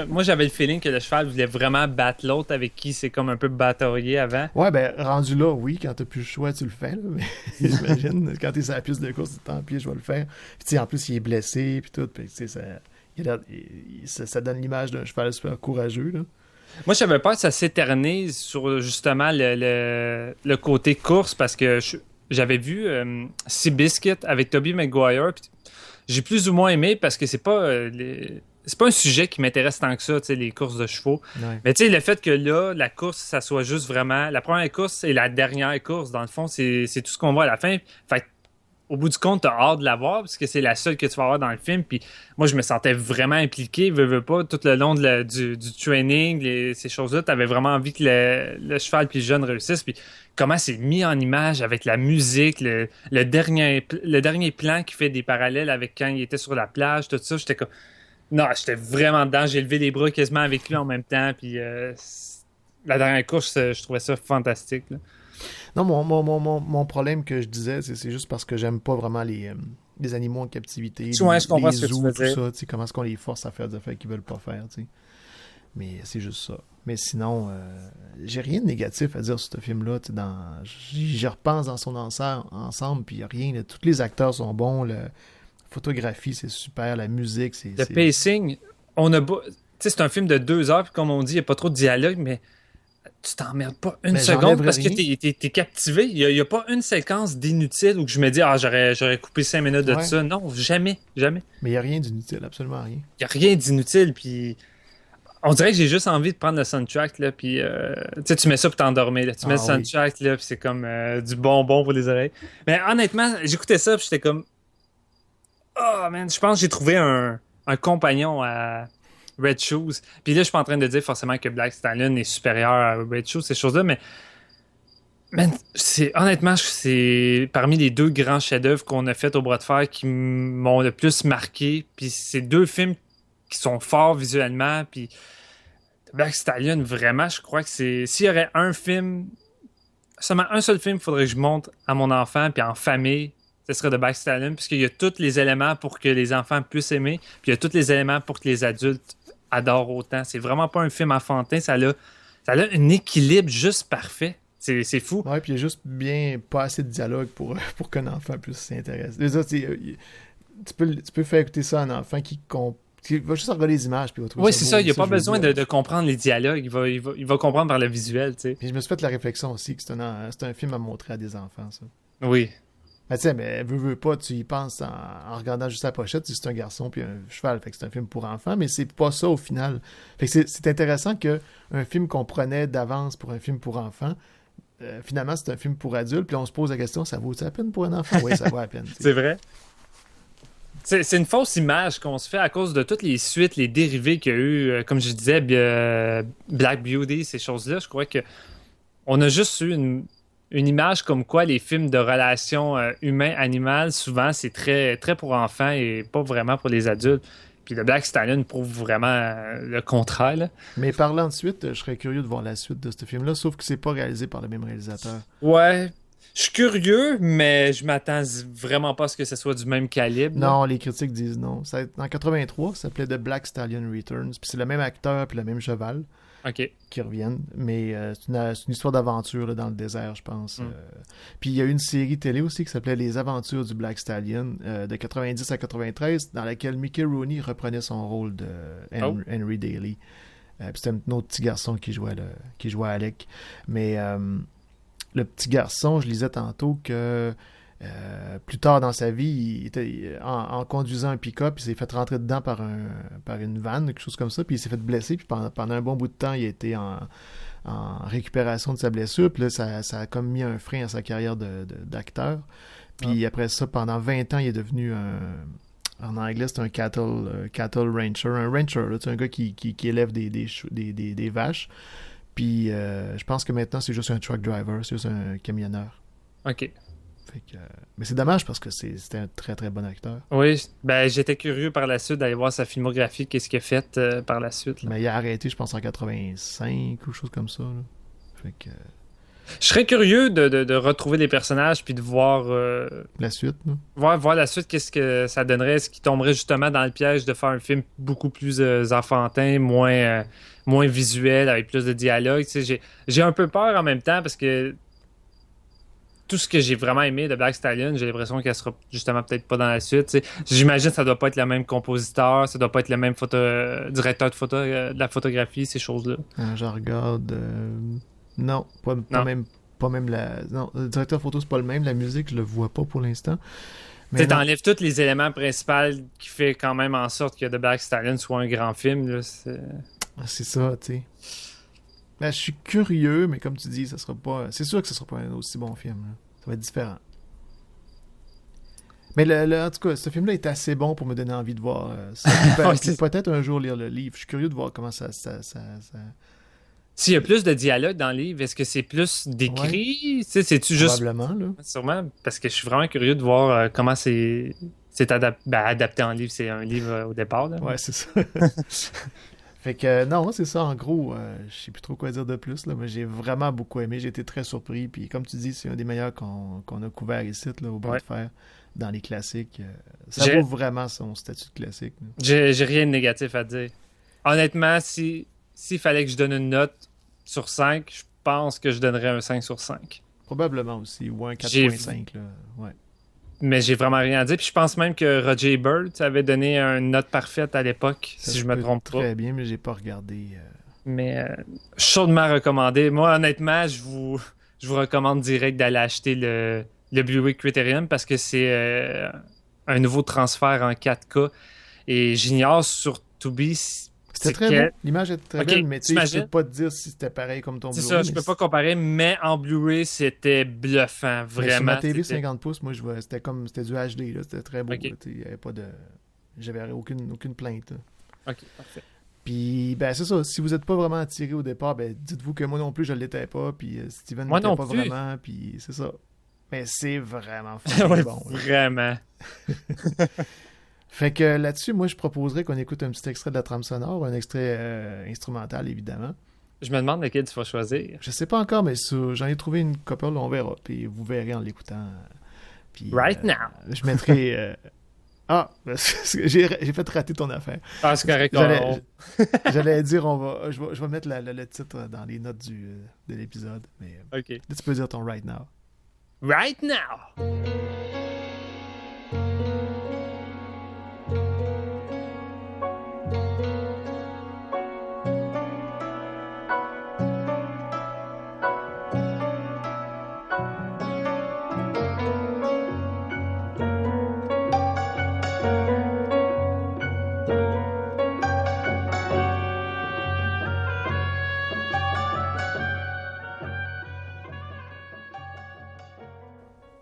moi j'avais le feeling que le cheval voulait vraiment battre l'autre avec qui c'est comme un peu bataillé avant. Ouais, ben rendu là, oui, quand t'as plus le choix, tu le fais. Là, mais j'imagine, quand t'es sur la piste de course, tant pis, je vais le faire. Puis en plus, il est blessé, puis tout. Puis ça donne l'image d'un cheval super courageux, là. Moi, j'avais peur que ça s'éternise sur justement le côté course parce que j'avais vu Seabiscuit avec Tobey Maguire. J'ai plus ou moins aimé parce que c'est pas un sujet qui m'intéresse tant que ça, les courses de chevaux. Ouais. Mais le fait que là, la course, ça soit juste vraiment... La première course et la dernière course, dans le fond, c'est tout ce qu'on voit à la fin. Fait au bout du compte, t'as hâte de la voir parce que c'est la seule que tu vas avoir dans le film. Puis moi, je me sentais vraiment impliqué, veux pas, tout le long du training, ces choses-là. T'avais vraiment envie que le cheval puis le jeune réussissent. Puis comment c'est mis en image avec la musique, le dernier plan qui fait des parallèles avec quand il était sur la plage, tout ça. J'étais comme... Non, j'étais vraiment dedans. J'ai levé les bras quasiment avec lui en même temps. Puis la dernière course, je trouvais ça fantastique, là. Non, mon problème que je disais, c'est juste parce que j'aime pas vraiment les animaux en captivité. Ouais, je comprends les ce que zoos, tu veux tout dire. Ça, comment est-ce qu'on les force à faire des affaires qu'ils veulent pas faire, t'sais. Mais c'est juste ça. Mais sinon, j'ai rien de négatif à dire sur ce film-là. J'y repense dans son ensemble, puis il n'y a rien. Là, tous les acteurs sont bons, la photographie, c'est super, la musique, c'est... Le pacing, c'est un film de 2 heures, puis comme on dit, il n'y a pas trop de dialogue, mais... Tu t'emmerdes pas une seconde parce que t'es captivé. Il n'y a pas une séquence d'inutile où je me dis j'aurais coupé 5 minutes de ça. Non, jamais. Mais il n'y a rien d'inutile, absolument rien. Il n'y a rien d'inutile. Puis On dirait que j'ai juste envie de prendre le soundtrack, là, puis tu mets ça pour t'endormir, là. Tu mets le soundtrack, là, puis c'est comme du bonbon pour les oreilles. Mais honnêtement, j'écoutais ça, puis j'étais comme... Oh, man, je pense que j'ai trouvé un compagnon à Red Shoes. Puis là, je suis pas en train de dire forcément que Black Stallion est supérieur à Red Shoes, ces choses-là, mais... Man, honnêtement, c'est parmi les 2 grands chefs-d'œuvre qu'on a fait au bras de fer qui m'ont le plus marqué. Puis c'est 2 films qui sont forts visuellement, puis Black Stallion, vraiment, je crois que s'il y aurait un film, seulement un seul film, il faudrait que je montre à mon enfant, puis en famille, ce serait de Black Stallion, puisqu'il y a tous les éléments pour que les enfants puissent aimer, puis il y a tous les éléments pour que les adultes adorent autant. C'est vraiment pas un film enfantin, ça a un équilibre juste parfait. C'est fou. Ouais, puis il y a juste pas assez de dialogue pour qu'un enfant puisse s'intéresser. Les autres, tu peux faire écouter ça à un enfant qui va juste regarder les images puis va trouver oui, ça c'est beau, ça. Il n'y a pas besoin de comprendre les dialogues. Il va comprendre par le visuel, tu sais. Puis je me suis fait la réflexion aussi que c'est un film à montrer à des enfants, ça. Oui. Mais tu sais, mais veux pas, tu y penses en regardant juste la pochette, c'est un garçon puis un cheval, fait que c'est un film pour enfants, mais c'est pas ça au final. Fait que c'est intéressant qu'un film qu'on prenait d'avance pour un film pour enfants, finalement, c'est un film pour adultes, puis on se pose la question, ça vaut-il la peine pour un enfant? Oui, ça vaut la peine. C'est vrai. C'est une fausse image qu'on se fait à cause de toutes les suites, les dérivés qu'il y a eu, comme je disais, Black Beauty, ces choses-là. Je crois que on a juste eu une image comme quoi les films de relations humain-animal, souvent, c'est très, très pour enfants et pas vraiment pour les adultes. Puis le Black Stallion prouve vraiment le contraire, là. Mais parlant de suite, je serais curieux de voir la suite de ce film-là, sauf que c'est pas réalisé par le même réalisateur. Ouais. Je suis curieux, mais je m'attends vraiment pas à ce que ce soit du même calibre. Non, les critiques disent non. En 83, ça s'appelait The Black Stallion Returns. Puis c'est le même acteur puis le même cheval qui reviennent. Mais c'est une histoire d'aventure là, dans le désert, je pense. Puis il y a eu une série télé aussi qui s'appelait Les Aventures du Black Stallion de 90 à 93, dans laquelle Mickey Rooney reprenait son rôle de Henry Daly. Puis c'était un autre petit garçon qui jouait Alec. Mais... le petit garçon, je lisais tantôt que plus tard dans sa vie, il était en conduisant un pick-up, il s'est fait rentrer dedans par une vanne, quelque chose comme ça, puis il s'est fait blesser, puis pendant un bon bout de temps, il a été en récupération de sa blessure, puis là, ça a comme mis un frein à sa carrière d'acteur. Puis après ça, pendant 20 ans, il est devenu en anglais, c'est un cattle rancher. Un rancher, là, c'est un gars qui élève des vaches. Puis je pense que maintenant, c'est juste un truck driver, c'est juste un camionneur. OK. Mais c'est dommage parce que c'était un très, très bon acteur. Oui, j'étais curieux par la suite d'aller voir sa filmographie, qu'est-ce qu'il a fait par la suite. Là. Mais il a arrêté, je pense, en 85 ou chose comme ça. Là. Fait que... Je serais curieux de retrouver les personnages puis de voir... la suite, non? Voir la suite, qu'est-ce que ça donnerait, est-ce qu'il tomberait justement dans le piège de faire un film beaucoup plus enfantin, moins visuel, avec plus de dialogue. Tu sais, j'ai un peu peur en même temps parce que tout ce que j'ai vraiment aimé de Black Stallion, j'ai l'impression qu'elle sera justement peut-être pas dans la suite. Tu sais. J'imagine que ça doit pas être le même compositeur, ça doit pas être le même directeur de la photographie, ces choses-là. Je regarde... Non, pas même la... Non, le directeur photo, c'est pas le même. La musique, je le vois pas pour l'instant. Tu t'enlèves tous les éléments principaux qui fait quand même en sorte que The Black Stallion soit un grand film. Là, c'est ça, tu sais. Je suis curieux, mais comme tu dis, ça sera pas... C'est sûr que ce sera pas un aussi bon film. Là. Ça va être différent. Mais en tout cas, ce film-là est assez bon pour me donner envie de voir ça. Peut-être un jour lire le livre. Je suis curieux de voir comment ça... S'il y a plus de dialogue dans le livre, est-ce que c'est plus décrit? Ouais. C'est-tu juste... Probablement, là. Sûrement, parce que je suis vraiment curieux de voir comment c'est adapté en livre. C'est un livre au départ. Là. Ouais, c'est ça. Fait que, non, c'est ça, en gros. Je sais plus trop quoi dire de plus, là, mais j'ai vraiment beaucoup aimé. J'ai été très surpris. Puis, comme tu dis, c'est un des meilleurs qu'on a couvert ici, là, au bras de fer, dans les classiques. Ça vaut vraiment son statut de classique. J'ai rien de négatif à dire. Honnêtement, s'il fallait que je donne une note sur 5, je pense que je donnerais un 5 sur 5. Probablement aussi, ou un 4.5. Là. Ouais. Mais j'ai vraiment rien à dire. Puis je pense même que Roger Ebert avait donné une note parfaite à l'époque, si je me trompe pas. Très bien, mais j'ai pas regardé. Mais chaudement recommandé. Moi, honnêtement, je vous recommande direct d'aller acheter le Blu-ray Criterion parce que c'est un nouveau transfert en 4K. Et j'ignore sur Tubi... C'était très beau. L'image était très belle, mais tu sais, je peux pas te dire si c'était pareil comme ton C'est Blu-ray. ça, je peux pas comparer, mais en Blu-ray, c'était bluffant, vraiment. Sur ma TV 50 pouces, moi, c'était du HD, là. C'était très beau. Il y avait pas de... J'avais aucune plainte. Là. OK, parfait. Puis, ben, c'est ça. Si vous n'êtes pas vraiment attiré au départ, ben, dites-vous que moi non plus, je ne l'étais pas. Puis, Steven ne l'était pas vraiment. Puis, c'est ça. Mais c'est vraiment ouais, bon. Vraiment. Fait que là-dessus, moi, je proposerais qu'on écoute un petit extrait de la trame sonore, un extrait instrumental, évidemment. Je me demande lequel tu vas choisir. Je sais pas encore, mais j'en ai trouvé une couple, on verra. Puis, vous verrez en l'écoutant. Puis, right now. Je mettrai... j'ai fait rater ton affaire. Ah, c'est correct. J'allais dire, je vais mettre le titre dans les notes de l'épisode. Mais OK. Là, tu peux dire ton Right Now. Right now!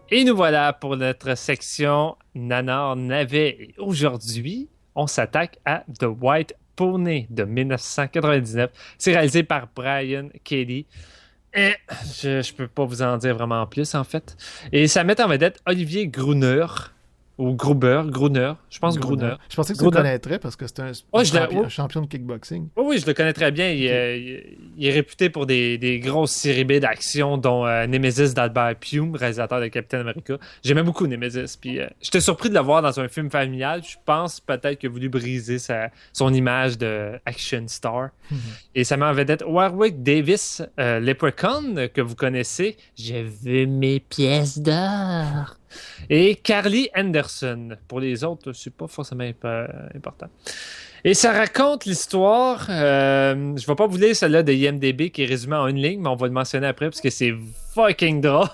Et nous voilà pour notre section Nanar Navet. Et aujourd'hui, on s'attaque à The White Pony de 1999. C'est réalisé par Brian Kelly. Et je peux pas vous en dire vraiment plus, en fait. Et ça met en vedette Olivier Gruner. Ou Gruner, je pense Gruner. Je pensais que tu le connaîtrais parce que c'est un champion de kickboxing. Oui, je le connais très bien. Il est réputé pour des grosses séries B d'action, dont Nemesis d'Albert Pugh, réalisateur de Captain America. J'aimais beaucoup Nemesis. Puis j'étais surpris de le voir dans un film familial. Je pense peut-être qu'il a voulu briser son image de action star. Et ça met en vedette Warwick Davis, Leprechaun, que vous connaissez. Je veux mes pièces d'or. Et Carly Anderson. Pour les autres, c'est pas forcément important. Et ça raconte l'histoire. Je vais pas vous lire celle-là de IMDb qui est résumée en une ligne, mais on va le mentionner après parce que c'est fucking drôle.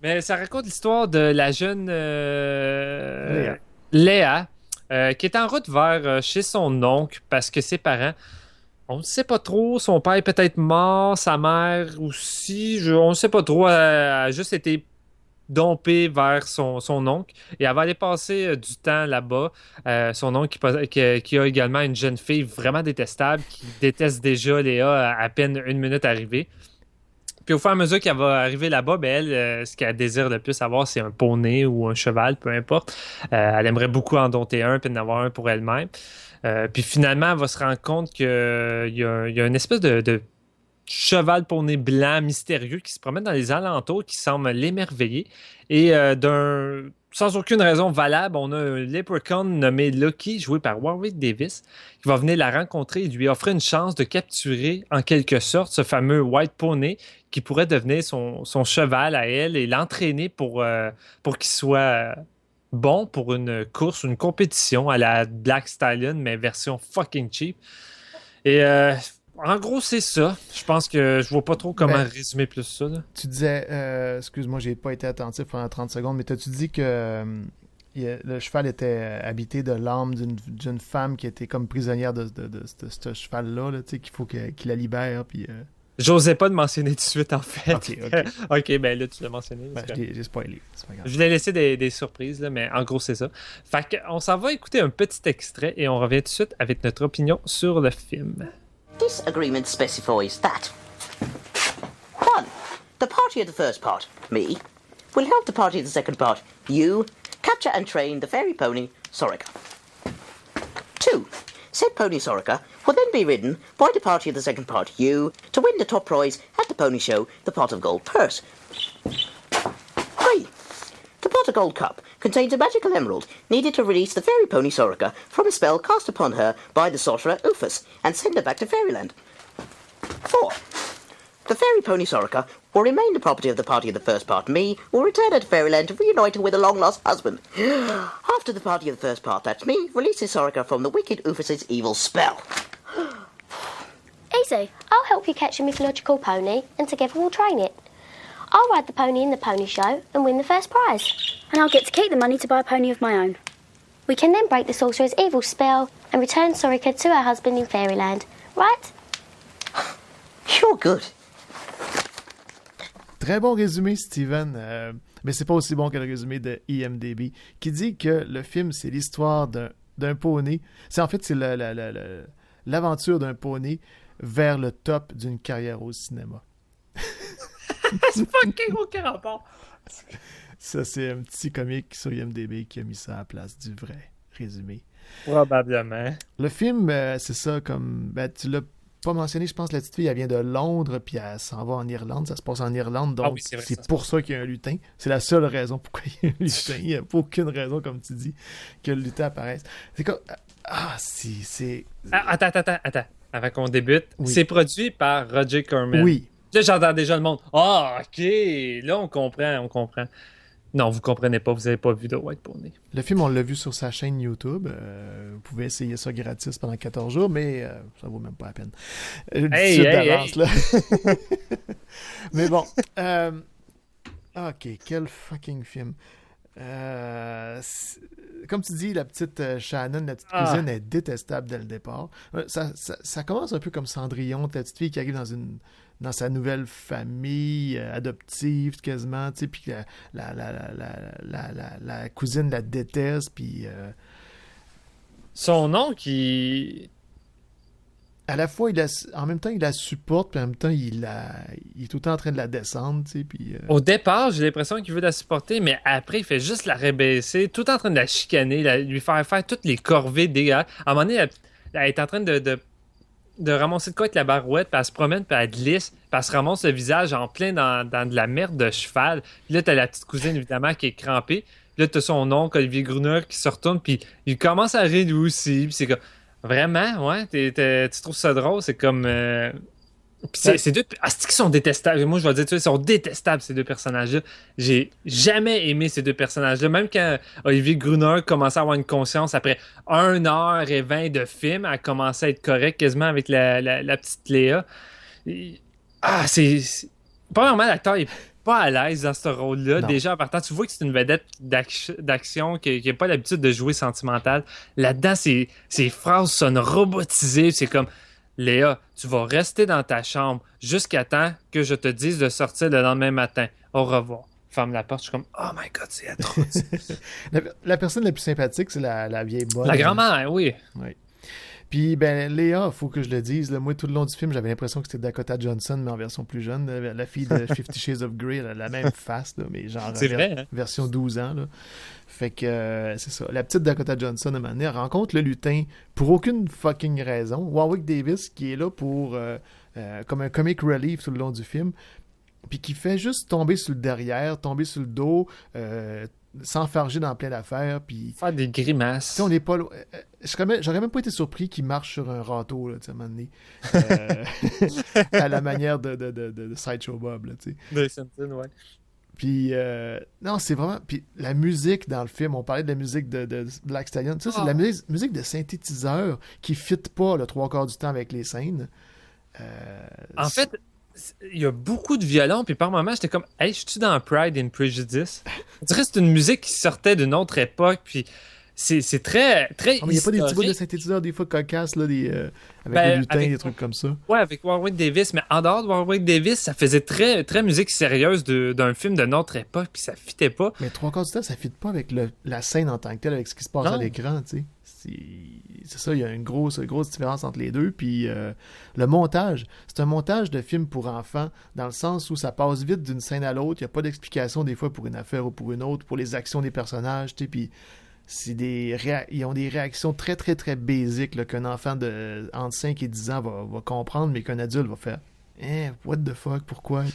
Mais ça raconte l'histoire de la jeune Léa qui est en route vers chez son oncle parce que ses parents, on ne sait pas trop, son père est peut-être mort, sa mère aussi, on ne sait pas trop, elle a juste été dompée vers son oncle et elle va aller passer du temps là-bas. Son oncle qui a également une jeune fille vraiment détestable qui déteste déjà Léa à peine une minute arrivée. Puis au fur et à mesure qu'elle va arriver là-bas, ben elle, ce qu'elle désire le plus avoir, c'est un poney ou un cheval, peu importe. Elle aimerait beaucoup en dompter un puis en avoir un pour elle-même. Puis finalement, elle va se rendre compte qu'il y a une espèce de cheval poney blanc mystérieux qui se promène dans les alentours, qui semble l'émerveiller. Et sans aucune raison valable, on a un leprechaun nommé Lucky, joué par Warwick Davis, qui va venir la rencontrer et lui offrir une chance de capturer, en quelque sorte, ce fameux White Pony qui pourrait devenir son cheval à elle et l'entraîner pour qu'il soit bon pour une course, une compétition à la Black Stallion, mais version fucking cheap. Et en gros, c'est ça. Je pense que je vois pas trop comment résumer plus ça. Là. Tu disais, excuse-moi, j'ai pas été attentif pendant 30 secondes, mais t'as-tu dit que le cheval était habité de l'âme d'une femme qui était comme prisonnière de ce cheval-là, là, qu'il faut qu'il la libère, puis... J'osais pas le mentionner tout de suite, en fait. OK, ben là, tu l'as mentionné. J'ai spoilé, c'est pas grave. Je voulais laisser des surprises, là, mais en gros, c'est ça. Fait qu'on s'en va écouter un petit extrait et on revient tout de suite avec notre opinion sur le film. This agreement specifies that 1. The party of the first part, me, will help the party of the second part, you, capture and train the fairy pony, Sorica. 2. Said pony Sorica will then be ridden by the party of the second part, you, to win the top prize at the pony show, the pot of gold purse. 3. The pot of gold cup contains a magical emerald needed to release the fairy pony Sorica from a spell cast upon her by the sorcerer Ufus and send her back to fairyland. 4. The fairy pony Sorica will remain the property of the party of the first part, me, will return her to fairyland to reunite her with a long-lost husband. After the party of the first part, that's me, releases Sorica from the wicked Ufus's evil spell. Easy. I'll help you catch a mythological pony and together we'll train it. I'll ride the pony in the pony show and win the first prize. And I'll get to keep the money to buy a pony of my own. We can then break the sorcerer's evil spell and return Sorika to her husband in Fairyland. Right? You're good. Très bon résumé, Steven. Mais c'est pas aussi bon que le résumé de IMDb, qui dit que le film, c'est l'histoire d'un poney. C'est l'aventure d'un poney vers le top d'une carrière au cinéma. C'est fucking aucun rapport. Ça, c'est un petit comique sur IMDb qui a mis ça à la place du vrai résumé. Probablement. Le film, c'est ça, comme... Ben, tu l'as pas mentionné, je pense, la petite fille, elle vient de Londres, puis elle s'en va en Irlande. Ça se passe en Irlande, donc c'est pour ça qu'il y a un lutin. C'est la seule raison pourquoi il y a un lutin. Il n'y a pas aucune raison, comme tu dis, que le lutin apparaisse. C'est comme... c'est... Attends. Avant qu'on débute, c'est produit par Roger Corman. Oui. Là, j'entends déjà le monde. OK. Là, on comprend. Non, vous comprenez pas, vous avez pas vu de White Pony. Le film, on l'a vu sur sa chaîne YouTube. Vous pouvez essayer ça gratis pendant 14 jours, mais ça vaut même pas la peine. D'avance, là. Mais bon. OK, quel fucking film. Comme tu dis, la petite Shannon, la petite cousine, est détestable dès le départ. Ça commence un peu comme Cendrillon, la petite fille qui arrive dans sa nouvelle famille adoptive quasiment, tu sais, puis la cousine la déteste, puis... Son oncle, qui... À la fois, en même temps, il la supporte, puis en même temps, il est tout le temps en train de la descendre, tu sais, puis... Au départ, j'ai l'impression qu'il veut la supporter, mais après, il fait juste la rabaisser, tout en train de la chicaner, lui faire toutes les corvées dégueulasses. À un moment donné, elle est en train de ramasser de quoi avec la barouette, puis elle se promène, puis elle glisse, puis elle se ramasse le visage en plein dans de la merde de cheval. Puis là, t'as la petite cousine, évidemment, qui est crampée. Puis là, t'as son oncle, Olivier Gruner, qui se retourne, puis il commence à rire lui aussi. Puis c'est comme... Vraiment? Ouais? Tu trouves ça drôle? C'est comme... Puis ces deux... c'est qu'ils sont détestables. Moi, je vais dire, ils sont détestables, ces deux personnages-là. J'ai jamais aimé ces deux personnages-là. Même quand Olivier Gruner commençait à avoir une conscience après 1h20 de film, elle commençait à être correcte quasiment avec la petite Léa. Premièrement, l'acteur est pas à l'aise dans ce rôle-là. Non. Déjà, en partant, tu vois que c'est une vedette d'action qui n'a pas l'habitude de jouer sentimental. Là-dedans, ses phrases sonnent robotisées. C'est comme... Léa, tu vas rester dans ta chambre jusqu'à temps que je te dise de sortir le lendemain matin. Au revoir. Ferme la porte. Je suis comme, oh my God, c'est atroce. la personne la plus sympathique, c'est la vieille bonne. La grand-mère, oui. Puis, ben, Léa, il faut que je le dise, là, moi, tout le long du film, j'avais l'impression que c'était Dakota Johnson, mais en version plus jeune. La fille de 50 Shades of Grey, elle a la même face, là, mais genre vrai, hein? version 12 ans. Là. Fait que, c'est ça. La petite Dakota Johnson, à un moment donné, elle rencontre le lutin pour aucune fucking raison. Warwick Davis, qui est là pour comme un comic relief tout le long du film, puis qui fait juste tomber sur le derrière, tomber sur le dos, s'enfarger dans plein d'affaires, puis... Faire des grimaces. Tu sais, on n'est pas... J'aurais même pas été surpris qu'il marche sur un râteau, là, tu sais, à un moment donné. À la manière de Sideshow Bob, là, tu sais. De Simpson, ouais. Puis, non, c'est vraiment... Puis la musique dans le film, on parlait de la musique de Black Stallion, ça, c'est de la musique de synthétiseur qui fit pas le 3/4 du temps avec les scènes. En fait... Il y a beaucoup de violons, puis par moments, j'étais comme, hey, je suis dans Pride and Prejudice. On dirait que c'est une musique qui sortait d'une autre époque, puis c'est très, très. Oh, mais il n'y a pas des petits bouts de synthétiseurs, des fois cocasses, là, avec des lutins, des trucs comme ça. Ouais, avec Warwick Davis, mais en dehors de Warwick Davis, ça faisait très, très musique sérieuse d'un film de notre époque, puis ça fitait pas. Mais 3/4 du temps, ça fit pas avec la scène en tant que telle, avec ce qui se passe à l'écran, tu sais. C'est ça, il y a une grosse différence entre les deux. Puis le montage, c'est un montage de film pour enfants, dans le sens où ça passe vite d'une scène à l'autre. Il n'y a pas d'explication des fois pour une affaire ou pour une autre, pour les actions des personnages. Puis ils ont des réactions très, très, très basiques là, qu'un enfant de entre 5 et 10 ans va comprendre, mais qu'un adulte va faire « what the fuck, pourquoi? »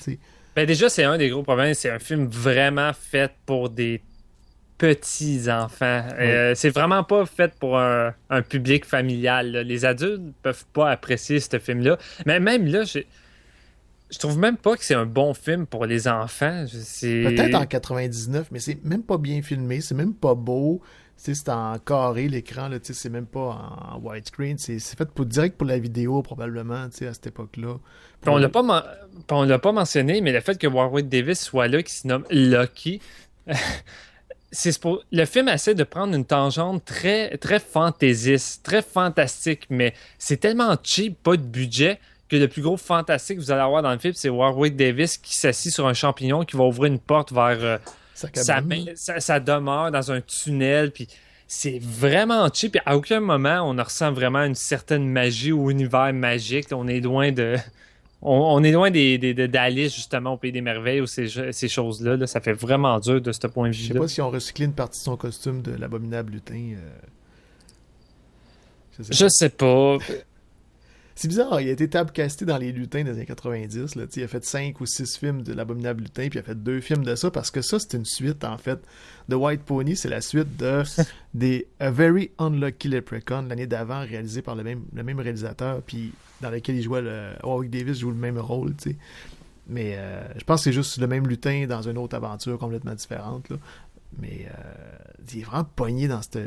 Ben déjà, c'est un des gros problèmes. C'est un film vraiment fait pour des petits enfants. Oui. C'est vraiment pas fait pour un public familial. Là. Les adultes peuvent pas apprécier ce film-là. Mais même là, je trouve même pas que c'est un bon film pour les enfants. Peut-être en 99, mais c'est même pas bien filmé, c'est même pas beau. C'est en carré l'écran, là, c'est même pas en widescreen. C'est fait direct pour la vidéo, probablement, à cette époque-là. On l'a pas mentionné, mais le fait que Warwick Davis soit là, qui se nomme Lucky... le film essaie de prendre une tangente très, très fantaisiste, très fantastique, mais c'est tellement cheap, pas de budget, que le plus gros fantastique que vous allez avoir dans le film, c'est Warwick Davis qui s'assit sur un champignon qui va ouvrir une porte vers sa demeure dans un tunnel, puis c'est vraiment cheap. Puis à aucun moment, on ressent vraiment une certaine magie ou univers magique. On est loin de... On est loin d'Alice, justement, au Pays des Merveilles, ou ces choses-là. Là. Ça fait vraiment dur de ce point de vue-là. Je sais pas si on recyclé une partie de son costume de l'abominable lutin. Je sais pas. C'est bizarre, il a été tabcasté dans les lutins des années 90. Là. Il a fait 5 ou 6 films de l'abominable lutin, puis il a fait 2 films de ça, parce que ça, c'est une suite, en fait. The White Pony, c'est la suite de des A Very Unlucky Leprechaun, l'année d'avant, réalisé par le même réalisateur, puis dans lequel il jouait Warwick Davis joue le même rôle, tu sais. Mais je pense que c'est juste le même lutin dans une autre aventure complètement différente, là. Mais il est vraiment pogné dans cette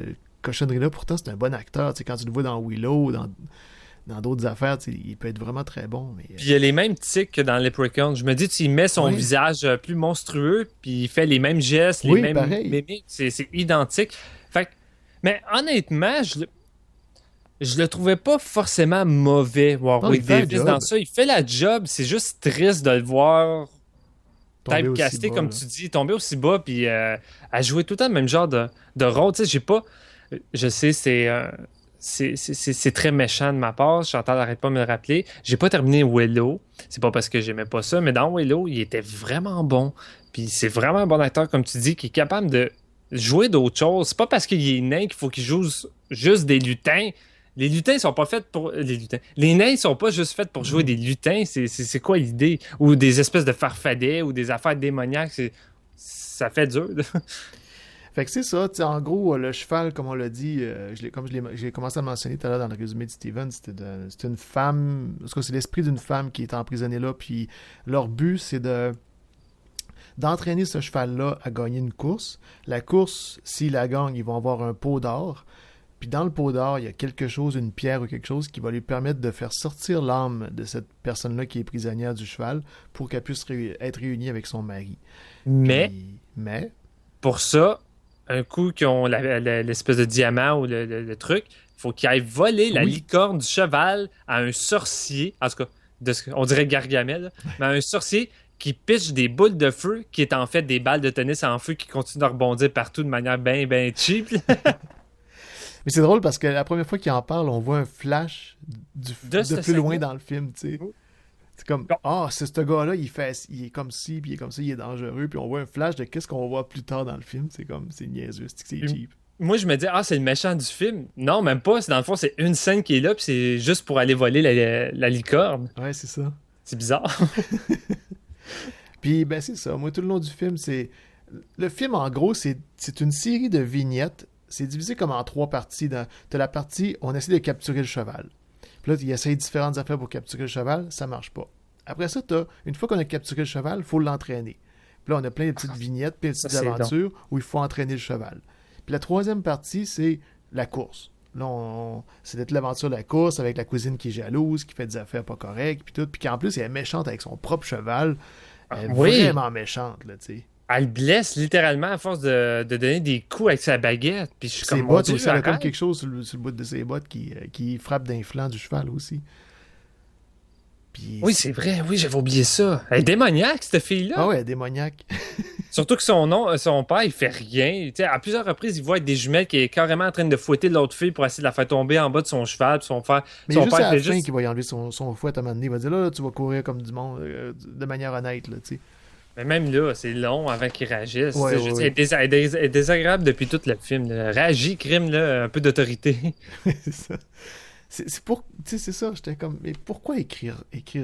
cochonnerie-là. Pourtant, c'est un bon acteur, tu sais, quand tu le vois dans Willow, dans d'autres affaires, il peut être vraiment très bon. Mais... Puis il y a les mêmes tics que dans Leprechaun. Je me dis, il met son visage plus monstrueux, puis il fait les mêmes gestes, les mêmes mimiques. C'est identique. Fait que, mais honnêtement, je le trouvais pas forcément mauvais, Warwick Davis, dans ça. Il fait la job. C'est juste triste de le voir typecasté, comme tu dis, tomber aussi bas, puis à jouer tout le temps le même genre de rôle. Tu sais, j'ai pas... Je sais, c'est très méchant de ma part. Chantal n'arrête pas de me le rappeler. J'ai pas terminé Willow. C'est pas parce que j'aimais pas ça, mais dans Willow, il était vraiment bon. Puis c'est vraiment un bon acteur, comme tu dis, qui est capable de jouer d'autres choses. C'est pas parce qu'il est nain qu'il faut qu'il joue juste des lutins. Les lutins sont pas faits pour... Les lutins. Les nains sont pas juste faits pour jouer des lutins. C'est quoi l'idée? Ou des espèces de farfadets ou des affaires démoniaques. Ça fait dur. Fait que c'est ça, en gros, le cheval, comme on l'a dit, j'ai commencé à le mentionner tout à l'heure dans le résumé de Steven, c'est une femme, parce que c'est l'esprit d'une femme qui est emprisonnée là, puis leur but, c'est d'entraîner ce cheval-là à gagner une course. La course, s'il la gagne, ils vont avoir un pot d'or, puis dans le pot d'or, il y a quelque chose, une pierre ou quelque chose qui va lui permettre de faire sortir l'âme de cette personne-là qui est prisonnière du cheval pour qu'elle puisse être réunie avec son mari. Mais pour ça, un coup qu'ils ont l'espèce de diamant ou le truc, il faut qu'ils aillent voler la licorne du cheval à un sorcier, en tout cas, on dirait Gargamel, mais à un sorcier qui pitche des boules de feu, qui est en fait des balles de tennis en feu qui continuent de rebondir partout de manière bien cheap. Mais c'est drôle parce que la première fois qu'il en parle, on voit un flash de plus loin dans le film, tu sais. C'est comme, c'est ce gars-là, il est comme ci, puis il est comme ça, il est dangereux, puis on voit un flash de qu'est-ce qu'on va voir plus tard dans le film. C'est comme, c'est niaiseux, c'est cheap. Moi, je me dis, c'est le méchant du film. Non, même pas. Dans le fond, c'est une scène qui est là, puis c'est juste pour aller voler la licorne. Ouais, c'est ça. C'est bizarre. Puis, ben, c'est ça. Moi, tout le long du film, le film, en gros, c'est une série de vignettes. C'est divisé comme en 3 parties. T'as la partie, on essaie de capturer le cheval. Puis là, il essaie différentes affaires pour capturer le cheval, ça marche pas. Après ça, une fois qu'on a capturé le cheval, il faut l'entraîner. Puis là, on a plein de petites vignettes, plein de petites aventures où il faut entraîner le cheval. Puis la 3e partie, c'est la course. Là, c'est d'être l'aventure de la course avec la cousine qui est jalouse, qui fait des affaires pas correctes, puis tout. Puis qu'en plus, elle est méchante avec son propre cheval. Elle est vraiment méchante, là, tu sais. Elle blesse littéralement à force de donner des coups avec sa baguette. Puis je suis ses bottes aussi, elle a comme quelque chose sur le bout de ses bottes qui frappe d'un flanc du cheval aussi. Puis, oui, c'est vrai. Oui, j'avais oublié ça. Elle est démoniaque, cette fille-là. Ah ouais, elle est démoniaque. Surtout que son père, il fait rien. T'sais, à plusieurs reprises, il voit avec des jumelles qui est carrément en train de fouetter l'autre fille pour essayer de la faire tomber en bas de son cheval. Puis mais son juste père à la fin qu'il va y enlever son fouet à un moment donné. Il va dire là, tu vas courir comme du monde de manière honnête, là, tu sais. Mais même là, c'est long avant qu'il réagisse. Ouais, elle est désagréable depuis tout le film. Là. Réagit, crime, là, un peu d'autorité. C'est ça. C'est ça, j'étais comme, mais pourquoi écrire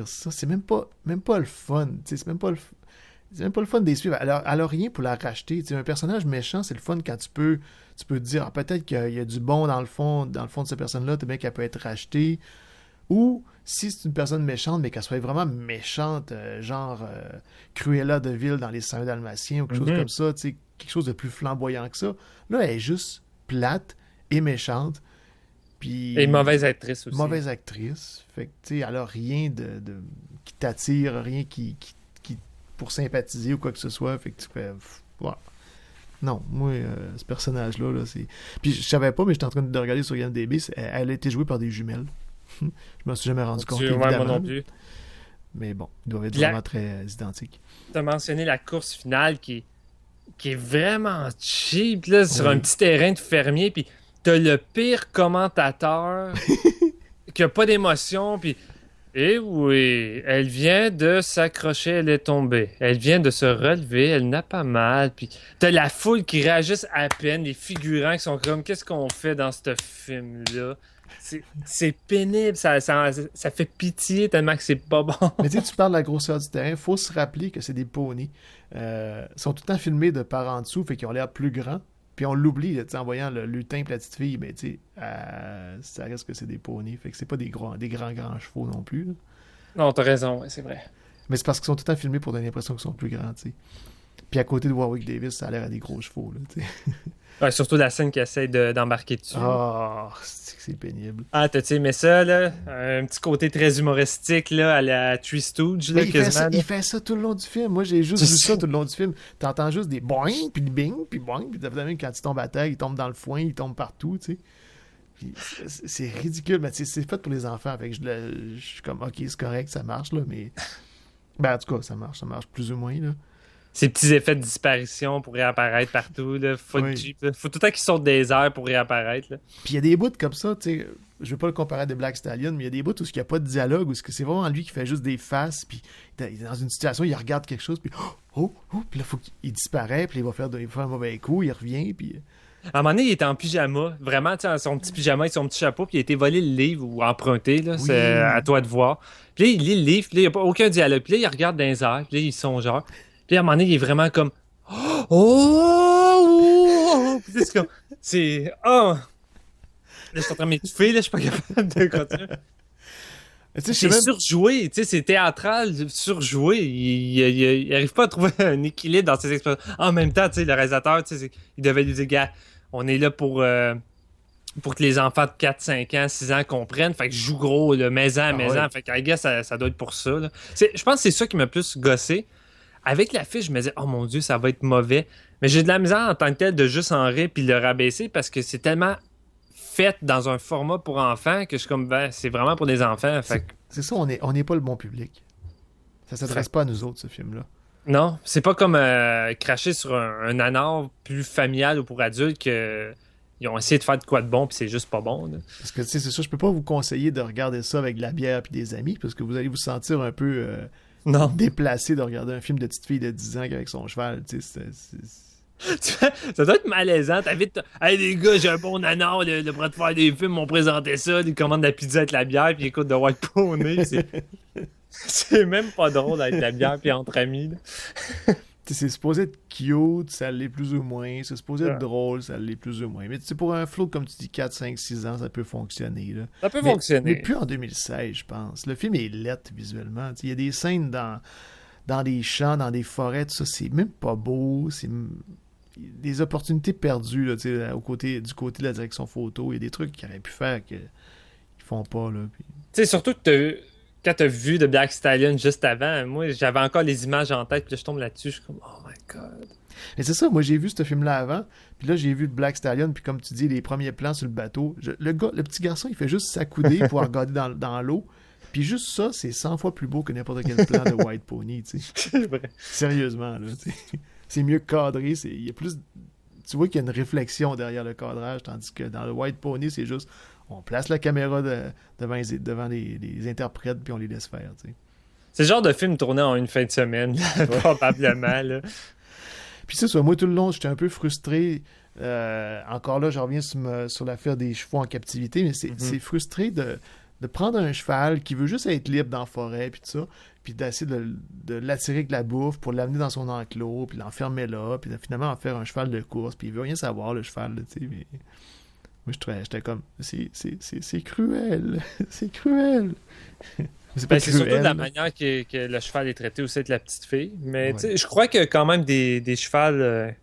ça? C'est même pas le fun. C'est même pas le fun d'y suivre. Elle a rien pour la racheter. T'sais, un personnage méchant, c'est le fun quand tu peux te dire, peut-être qu'il y a du bon dans le fond de cette personne-là, t'es bien qu'elle peut être rachetée. Ou si c'est une personne méchante, mais qu'elle soit vraiment méchante, genre Cruella de Vil dans Les 101 Dalmatiens ou quelque chose comme ça, quelque chose de plus flamboyant que ça. Là, elle est juste plate et méchante. Puis, et mauvaise actrice aussi. Mauvaise actrice. Fait que, tu sais, elle a rien qui t'attire, rien qui pour sympathiser ou quoi que ce soit. Fait que tu fais... Voilà. Non, moi, ce personnage-là, là, c'est... Puis je savais pas, mais j'étais en train de regarder sur IMDb, elle a été jouée par des jumelles. Je m'en suis jamais rendu compte, évidemment. Ouais, moi non plus. Mais bon, ils doivent être vraiment très identiques. Tu as mentionné la course finale qui est vraiment cheap, là, sur un petit terrain de fermier, puis t'as le pire commentateur qui a pas d'émotion, puis... Eh oui, elle vient de s'accrocher, elle est tombée. Elle vient de se relever, elle n'a pas mal. Puis t'as la foule qui réagisse à peine, les figurants qui sont comme, qu'est-ce qu'on fait dans ce film-là? C'est pénible, ça fait pitié tellement que c'est pas bon. Mais tu sais, tu parles de la grosseur du terrain, faut se rappeler que c'est des poneys. Ils sont tout le temps filmés de par en dessous, fait qu'ils ont l'air plus grands. Puis on l'oublie, en voyant le lutin et la petite fille, mais tu sais, ça reste que c'est des poneys. Fait que c'est pas des grands chevaux non plus. Là. Non, t'as raison, ouais, c'est vrai. Mais c'est parce qu'ils sont tout le temps filmés pour donner l'impression qu'ils sont plus grands, tu sais. Puis à côté de Warwick Davis, ça a l'air à des gros chevaux, là, tu sais. Ouais, surtout la scène qui essaie d'embarquer dessus. Ah, c'est pénible. Ah, t'as-tu aimé ça, là? Un petit côté très humoristique, là, à la Three Stooges, là, quasiment. Il fait ça tout le long du film. Moi, j'ai juste vu ça tout le long du film. T'entends juste des boing, puis des bing, puis boing, puis quand il tombe à terre, il tombe dans le foin, il tombe partout, tu sais. Puis c'est ridicule, mais c'est fait pour les enfants. Fait que je suis comme, OK, c'est correct, ça marche, là, mais... Ben, en tout cas, ça marche plus ou moins, là. Ces petits effets de disparition pour réapparaître partout, là. Faut tout le temps qu'ils sortent des airs pour réapparaître, là. Puis il y a des bouts comme ça, tu sais, je veux pas le comparer à des Black Stallion, mais il y a des bouts où il n'y a pas de dialogue, où c'est vraiment lui qui fait juste des faces, puis il est dans une situation, il regarde quelque chose, puis puis là, faut qu'il disparaît, puis il va faire un mauvais coup, il revient, puis... À un moment donné, il était en pyjama, vraiment, tu sais, son petit pyjama et son petit chapeau, puis il a été volé le livre ou emprunté, là, c'est à toi de voir. Puis là, il lit le livre, puis là, il n'y a pas aucun dialogue, puis là, il regarde dans les airs, puis là, il songeur. Puis à un moment donné, il est vraiment comme c'est comme là, je suis en train de m'étouffer, là, je suis pas capable de continuer. C'est surjoué, tu sais, c'est théâtral, surjoué. Il arrive pas à trouver un équilibre dans ses expressions. En même temps, tu sais, le réalisateur, tu sais, il devait lui dire, gars, on est là pour que les enfants de 4, 5 ans, 6 ans comprennent. Fait que je joue gros, là, maison. Fait que, I guess, ça doit être pour ça, là. Je pense que c'est ça qui m'a plus gossé. Avec l'affiche, je me disais, oh mon Dieu, ça va être mauvais. Mais j'ai de la misère en tant que tel de juste en rire puis le rabaisser parce que c'est tellement fait dans un format pour enfants que je suis comme, c'est vraiment pour des enfants. C'est ça, on n'est pas le bon public. Ça s'adresse pas à nous autres, ce film-là. Non, c'est pas comme cracher sur un nanar plus familial ou pour adultes que ils ont essayé de faire de quoi de bon puis c'est juste pas bon. Là. Parce que, tu sais, c'est ça, je peux pas vous conseiller de regarder ça avec de la bière puis des amis parce que vous allez vous sentir un peu... déplacé de regarder un film de petite fille de 10 ans avec son cheval, tu sais, ça doit être malaisant. T'invites, hey les gars, j'ai un bon nanar, le bras de faire des films m'ont présenté ça, ils commandent de la pizza avec la bière, puis ils écoutent de White Pony. C'est même pas drôle avec la bière, puis entre amis. C'est supposé être cute, ça l'est plus ou moins. C'est supposé être drôle, ça l'est plus ou moins. Mais pour un flow, comme tu dis, 4, 5, 6 ans, ça peut fonctionner. Là. Ça peut fonctionner. Mais plus en 2016, je pense. Le film est lettre visuellement. Il y a des scènes dans des champs, dans des forêts, tout ça, c'est même pas beau. C'est des opportunités perdues là, du côté de la direction photo. Il y a des trucs qu'ils auraient pu faire qu'ils font pas. Puis... Tu sais, surtout que quand t'as vu de Black Stallion juste avant, moi, j'avais encore les images en tête, puis là, je tombe là-dessus, je suis comme, oh my God. Mais c'est ça, moi, j'ai vu ce film-là avant, puis là, j'ai vu Black Stallion, puis comme tu dis, les premiers plans sur le bateau. Le petit garçon, il fait juste s'accouder pour regarder dans l'eau, puis juste ça, c'est 100 fois plus beau que n'importe quel plan de White Pony, tu sais. C'est vrai. Sérieusement, là, tu sais. C'est mieux cadré, il y a plus... Tu vois qu'il y a une réflexion derrière le cadrage, tandis que dans le White Pony, c'est juste... On place la caméra devant les interprètes puis on les laisse faire. Tu sais. C'est le genre de film tourné en une fin de semaine, probablement. Là. Puis c'est ça, moi tout le long, j'étais un peu frustré. Encore là, je reviens sur l'affaire des chevaux en captivité, mais c'est frustré de prendre un cheval qui veut juste être libre dans la forêt puis tout ça, puis d'essayer de l'attirer avec la bouffe pour l'amener dans son enclos, puis l'enfermer là, puis finalement en faire un cheval de course, puis il veut rien savoir, le cheval, tu sais, mais... Moi, j'étais comme, c'est cruel. C'est cruel. C'est surtout de la manière que le cheval est traité aussi avec la petite fille. Mais je crois qu'il y a quand même des chevals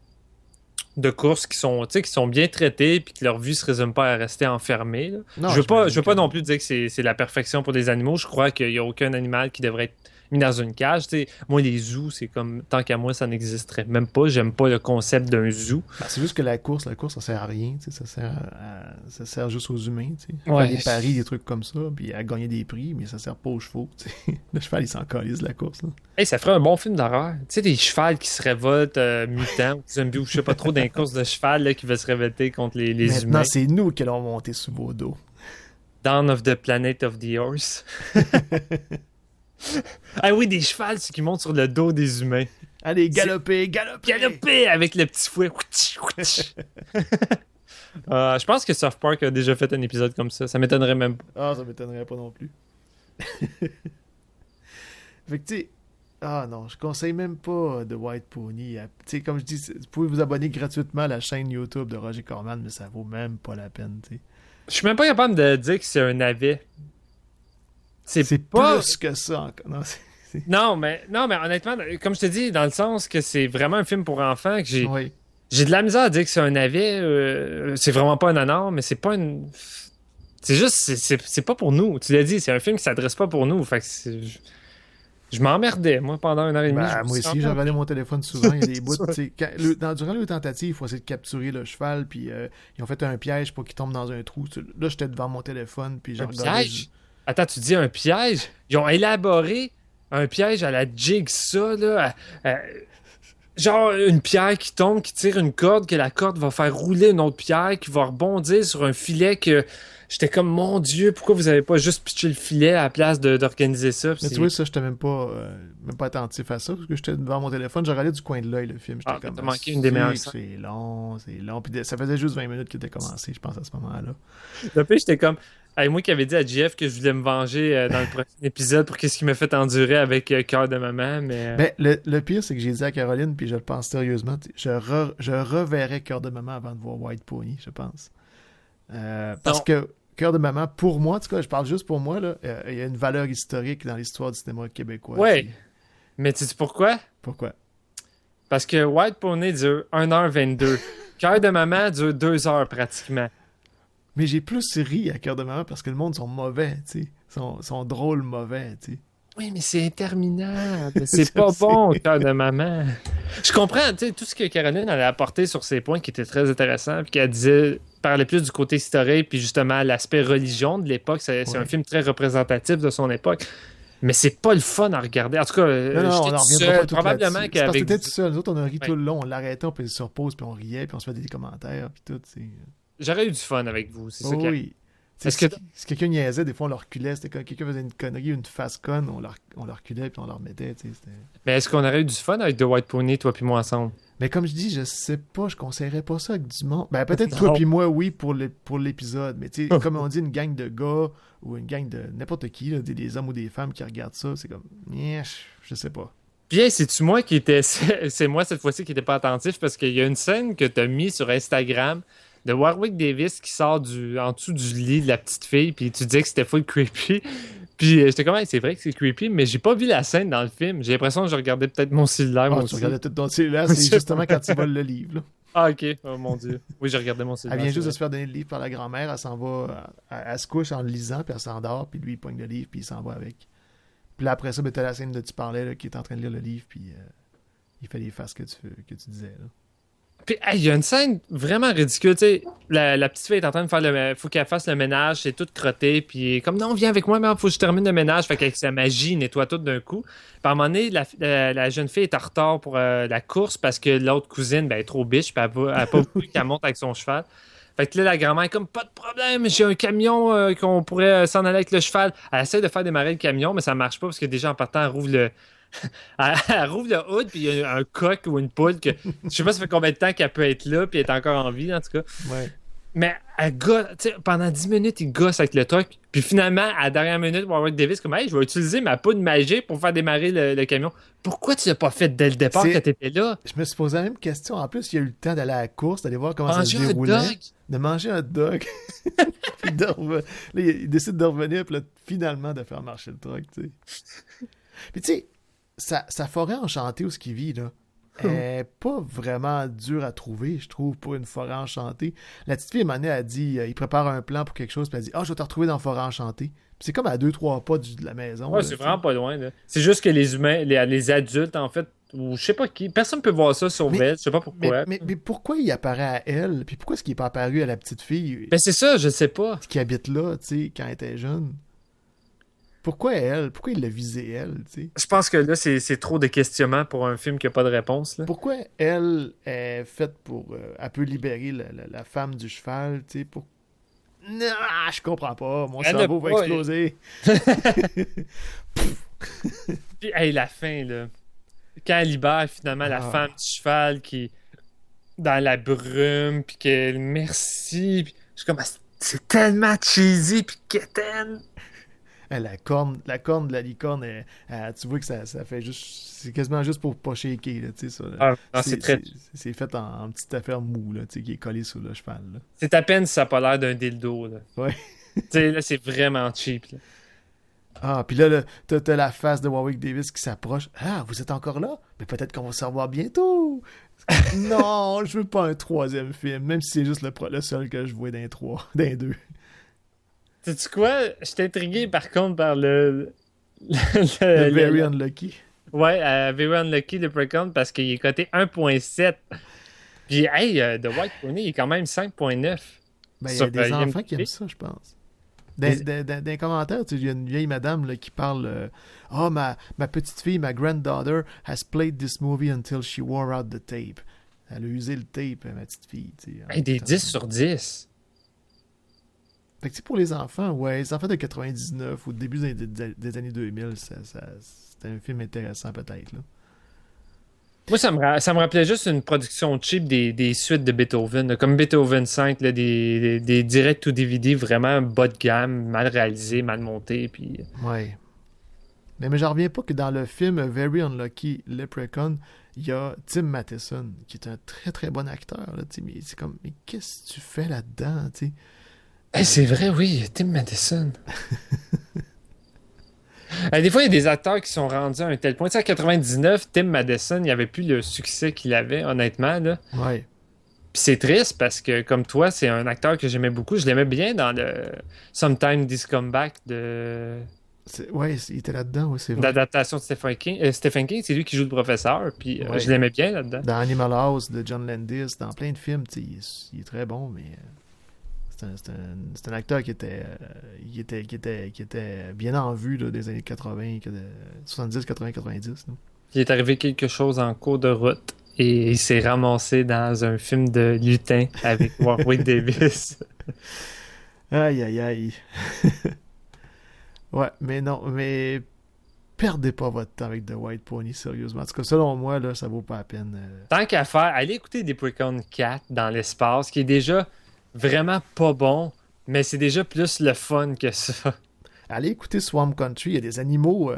de course qui sont bien traités et que leur vie ne se résume pas à rester enfermée. Là. Non, je veux pas non plus dire que c'est la perfection pour des animaux. Je crois qu'il n'y a aucun animal qui devrait être mis dans une cage. T'sais, moi, les zoos, c'est comme, tant qu'à moi, ça n'existerait même pas. J'aime pas le concept d'un zoo. Ben, c'est juste que la course, ça sert à rien. Ça sert juste aux humains. Ouais. Faire des paris, des trucs comme ça, puis à gagner des prix, mais ça sert pas aux chevaux. T'sais. Le cheval, il s'en calisse de la course. Là. Hey, ça ferait un bon film d'horreur. Tu sais, des chevals qui se révoltent, mutants, ou zombies, ou je sais pas trop, d'un course de cheval là, qui veut se révolter contre les humains. Maintenant, c'est nous qui allons monter sous vos dos. Dawn of the Planet of the Horse. Ah oui, des chevals qui montent sur le dos des humains. Allez, galopez! Galopez avec le petit fouet. Je pense que South Park a déjà fait un épisode comme ça. Ça m'étonnerait même pas. Ah, ça m'étonnerait pas non plus. Fait que tu sais... Ah non, je conseille même pas de White Pony. Tu sais, comme je dis, vous pouvez vous abonner gratuitement à la chaîne YouTube de Roger Corman, mais ça vaut même pas la peine, tu sais. Je suis même pas capable de dire que c'est un navet. C'est pas plus que ça encore. Non, mais honnêtement, comme je te dis, dans le sens que c'est vraiment un film pour enfants, que j'ai Oui. j'ai de la misère à dire que c'est un navet. C'est vraiment pas un nanar, mais c'est pas une... C'est juste, c'est pas pour nous. Tu l'as dit, c'est un film qui s'adresse pas pour nous. Fait que je m'emmerdais, moi, pendant 1h30. Ben, moi aussi, j'ai regardé mon téléphone souvent. Il y a des bouts. Durant le tentative, il faut essayer de capturer le cheval, puis ils ont fait un piège pour qu'il tombe dans un trou. Là, j'étais devant mon téléphone, puis j'ai regardé. Piège? Attends, tu dis un piège? Ils ont élaboré un piège à la Jigsaw, là. Genre une pierre qui tombe, qui tire une corde, que la corde va faire rouler une autre pierre, qui va rebondir sur un filet que... J'étais comme, mon Dieu, pourquoi vous avez pas juste pitché le filet à la place d'organiser ça? Mais tu vois, ça, j'étais même pas attentif à ça, parce que j'étais devant mon téléphone, j'ai regardé du coin de l'œil le film. J'étais comme, t'as manqué une des meilleures scènes. C'est long. Puis ça faisait juste 20 minutes qu'il était commencé, je pense, à ce moment-là. Le pire, j'étais comme, moi qui avais dit à JF que je voulais me venger dans le prochain épisode pour qu'est-ce qui m'a fait endurer avec Cœur de maman, mais... Ben, le pire, c'est que j'ai dit à Caroline, puis je le pense sérieusement, je reverrai Cœur de maman avant de voir White Pony, je pense. Parce que Cœur de maman, pour moi, en tout cas, je parle juste pour moi, là, il y a une valeur historique dans l'histoire du cinéma québécois. Ouais. Mais tu sais pourquoi? Pourquoi? Parce que White Pony dure 1h22. Cœur de maman dure 2 heures pratiquement. Mais j'ai plus ri à Cœur de maman parce que le monde sont mauvais, tu sais. Sont drôles mauvais, tu sais. Oui, mais c'est interminable. C'est pas bon, Cœur de maman. Je comprends, tu sais, tout ce que Caroline avait apporté sur ses points qui étaient très intéressants, puis qu'elle parlait plus du côté historique, puis justement l'aspect religion de l'époque. C'est un film très représentatif de son époque. Mais c'est pas le fun à regarder. En tout cas, on en reviendra pas tout probablement là-dessus. qu'avec... Parce que peut-être tout seul. Nous autres, on a ri tout le long. On l'arrêtait, on faisait sur pause, puis on riait, puis on se fait des commentaires, puis tout, tu sais. J'aurais eu du fun avec vous, c'est ça. Oui. Si quelqu'un niaisait, des fois on le reculait. C'était quand quelqu'un faisait une connerie, une face conne, on le reculait puis on le remettait. Mais est-ce qu'on aurait eu du fun avec The White Pony, toi puis moi ensemble? Mais comme je dis, je sais pas, je conseillerais pas ça avec du monde. Ben peut-être toi puis moi, oui, pour l'épisode. Mais tu sais, comme on dit, une gang de gars ou une gang de n'importe qui, là, des hommes ou des femmes qui regardent ça, c'est comme, je sais pas. Puis hey, c'est-tu moi qui était... C'est moi cette fois-ci qui était pas attentif parce qu'il y a une scène que t'as mis sur Instagram de Warwick Davis qui sort en dessous du lit de la petite fille, puis tu disais que c'était full creepy. Puis j'étais comme, c'est vrai que c'est creepy, mais j'ai pas vu la scène dans le film. J'ai l'impression que je regardais peut-être mon cellulaire. Ah, tu regardais tout ton cellulaire, c'est justement quand tu voles le livre. Là. Ah, ok. Oh mon Dieu. Oui, j'ai regardé mon cellulaire. Elle vient juste de se faire donner le livre par la grand-mère, elle s'en va, elle se couche en le lisant, puis elle s'endort, puis lui, il pogne le livre, puis il s'en va avec. Puis là, après ça, t'as la scène de tu parlais, là, qui est en train de lire le livre, puis il fait les faces que tu disais, là. Puis, il y a une scène vraiment ridicule, tu sais, la petite fille est en train de faire faut qu'elle fasse le ménage, c'est tout crotté, puis comme, non, viens avec moi, mais faut que je termine le ménage, fait qu'avec sa magie, il nettoie tout d'un coup. Puis à un moment donné, la jeune fille est en retard pour la course parce que l'autre cousine, est trop biche, puis elle a pas voulu qu'elle monte avec son cheval. Fait que là, la grand-mère est comme, pas de problème, j'ai un camion qu'on pourrait s'en aller avec le cheval. Elle essaie de faire démarrer le camion, mais ça marche pas parce que déjà en partant, elle rouvre le hood, puis il y a un coq ou une poule que je sais pas ça fait combien de temps qu'elle peut être là, puis elle est encore en vie, en tout cas. Ouais. Mais elle gosse, pendant 10 minutes, il gosse avec le truc, puis finalement, à la dernière minute, Warwick Davis, comme, hey, je vais utiliser ma poudre magique pour faire démarrer le camion. Pourquoi tu l'as pas fait dès le départ quand t'étais là? Je me suis posé la même question. En plus, il y a eu le temps d'aller à la course, d'aller voir comment ça se déroulait. De manger un dog. Puis là, il décide de revenir, puis là, finalement, de faire marcher le truck, tu sais. Puis tu sais, sa forêt enchantée où ce qu'il vit, là, pas vraiment dur à trouver, je trouve, pour une forêt enchantée. La petite fille, à un moment donné, a dit, il prépare un plan pour quelque chose, puis elle dit « Ah, je vais te retrouver dans la forêt enchantée. » Puis c'est comme à 2-3 pas de la maison. Ouais, là, c'est vraiment pas loin. Là. C'est juste que les humains, les adultes, en fait, ou je sais pas qui, personne peut voir ça sur Veld, je sais pas pourquoi. Mais pourquoi il apparaît à elle, puis pourquoi est-ce qu'il n'est pas apparu à la petite fille Ben c'est ça, je sais pas. Qui habite là, tu sais, quand elle était jeune? Pourquoi elle? Pourquoi il l'a visé elle, tu sais? Je pense que là, c'est trop de questionnements pour un film qui n'a pas de réponse. Là. Pourquoi elle est faite pour... elle peut libérer la femme du cheval, tu sais, pour... Non, je comprends pas. Mon cerveau va exploser. Puis, hey, la fin, là. Quand elle libère finalement la femme du cheval qui est dans la brume, puis qu'elle merci, puis je suis comme, c'est tellement cheesy, puis quétaine. La corne de la licorne, tu vois que ça fait juste... C'est quasiment juste pour pas shaker, là, tu sais, ça. Ah, non, c'est fait en petite affaire mou, là, tu sais, qui est collée sur le cheval, là. C'est à peine si ça n'a pas l'air d'un dildo, là. Ouais. Tu sais, là, c'est vraiment cheap, là. Ah, puis là, t'as la face de Warwick Davis qui s'approche. Ah, vous êtes encore là? Mais peut-être qu'on va se revoir bientôt. Non, je veux pas un troisième film, même si c'est juste le seul que je vois d'un deux. Sais-tu quoi? Je suis intrigué, par contre, par le Very Unlucky. Ouais, Very Unlucky, le Leprechaun, parce qu'il est coté 1.7. Puis, hey, The White Pony, il est quand même 5.9. Ben, il y a des enfants qui aiment ça, je pense. Dans les commentaires, il y a une vieille madame là, qui parle ma petite fille, ma granddaughter, has played this movie until she wore out the tape. Elle a usé le tape, ma petite fille. Hey, des 10 sur 10. Fait que pour les enfants, ouais, les enfants de 99 ou début des années 2000, c'était un film intéressant peut-être. Là. Moi, ça me rappelait juste une production cheap des suites de Beethoven, là, comme Beethoven 5, là, des directs ou DVD vraiment bas de gamme, mal réalisés, mal montés. Puis... Ouais. Mais j'en reviens pas que dans le film Very Unlucky Leprechaun, il y a Tim Matheson, qui est un très très bon acteur. Là, mais c'est comme, mais qu'est-ce que tu fais là-dedans? T'sais? Hey, c'est vrai, oui, Tim Matheson. Des fois, il y a des acteurs qui sont rendus à un tel point. Tu sais, en 99, Tim Matheson, il n'y avait plus le succès qu'il avait, honnêtement. Là. Ouais. Puis c'est triste parce que, comme toi, c'est un acteur que j'aimais beaucoup. Je l'aimais bien dans le Sometime This Comeback de... Ouais, il était là-dedans, ouais, c'est vrai. L'adaptation de Stephen King, c'est lui qui joue le professeur. Puis je l'aimais bien là-dedans. Dans Animal House de John Landis, dans plein de films, il est très bon, mais... C'est un acteur qui était bien en vue là, des années 80, 70, 80, 90. Là. Il est arrivé quelque chose en cours de route et il s'est ramassé dans un film de lutin avec Warwick Davis. Aïe, aïe, aïe. Ouais, mais perdez pas votre temps avec The White Pony, sérieusement. En tout cas, selon moi, là, ça vaut pas la peine. Tant qu'à faire, allez écouter Leprechaun 4 dans l'espace, qui est déjà... vraiment pas bon, mais c'est déjà plus le fun que ça. Allez écouter Swamp Country, il y a des animaux,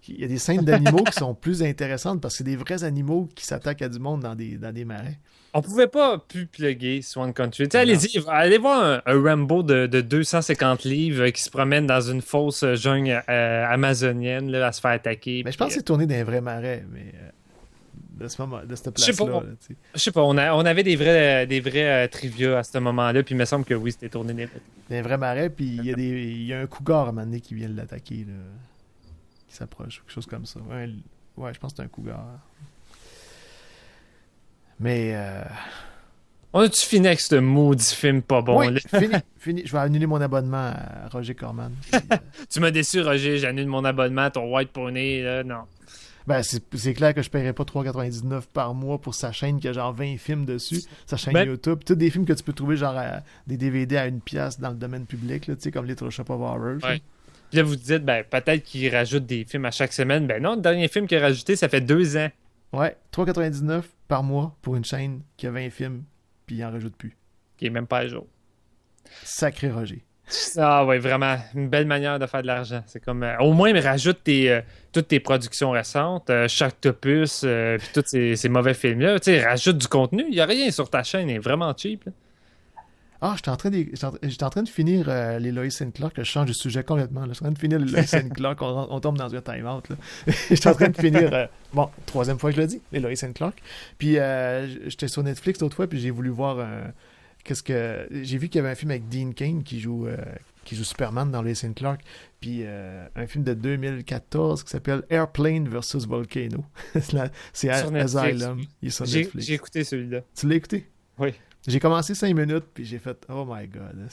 il y a des scènes d'animaux qui sont plus intéressantes parce que c'est des vrais animaux qui s'attaquent à du monde dans des marais. On pouvait pas plus plugger Swamp Country. Allez-y, allez voir un Rambo de 250 livres qui se promène dans une fausse jungle amazonienne là, à se faire attaquer. Mais je pense que c'est tourné dans un vrai marais, mais... de cette place-là. Je sais pas, on avait des vrais trivia à ce moment-là, puis il me semble que oui, c'était tourné des vrais marais, puis il y a un cougar à un moment donné qui vient l'attaquer, là, qui s'approche, quelque chose comme ça. Ouais, je pense que c'est un cougar. Mais... On a-tu fini avec ce maudit film pas bon? Oui, là? fini. Je vais annuler mon abonnement à Roger Corman. Puis, Tu m'as déçu, Roger, j'annule mon abonnement à ton White Pony, là, non. Ben, c'est clair que je paierais pas 3,99$ par mois pour sa chaîne qui a genre 20 films dessus, sa chaîne YouTube. Tous des films que tu peux trouver genre des DVD à 1$ dans le domaine public, là, comme Little Shop of Horrors. Ouais. Puis là, vous dites, peut-être qu'il rajoute des films à chaque semaine. Ben non, le dernier film qu'il a rajouté, ça fait 2 ans. Ouais, 3,99$ par mois pour une chaîne qui a 20 films, puis il en rajoute plus. Qui est même pas à jour. Sacré Roger. Ah ouais, vraiment, une belle manière de faire de l'argent. C'est comme, au moins, mais rajoute toutes tes productions récentes, Sharktopus, puis tous ces mauvais films-là. Tu sais, rajoute du contenu. Il n'y a rien sur ta chaîne, il est vraiment cheap. Là. Ah, j'étais en train de finir les Lois and Clark. Je change de sujet complètement. Là. Je suis en train de finir les Lois and Clark. On tombe dans un time-out. J'étais en train de finir... bon, troisième fois que je le dis, les Lois and Clark. Puis j'étais sur Netflix l'autre fois, puis j'ai voulu voir... J'ai vu qu'il y avait un film avec Dean Cain qui joue Superman dans Lois and Clark. Puis un film de 2014 qui s'appelle Airplane vs. Volcano. C'est Asylum. Il est sur Netflix. J'ai écouté celui-là. Tu l'as écouté? Oui. J'ai commencé 5 minutes, puis j'ai fait « Oh my God! »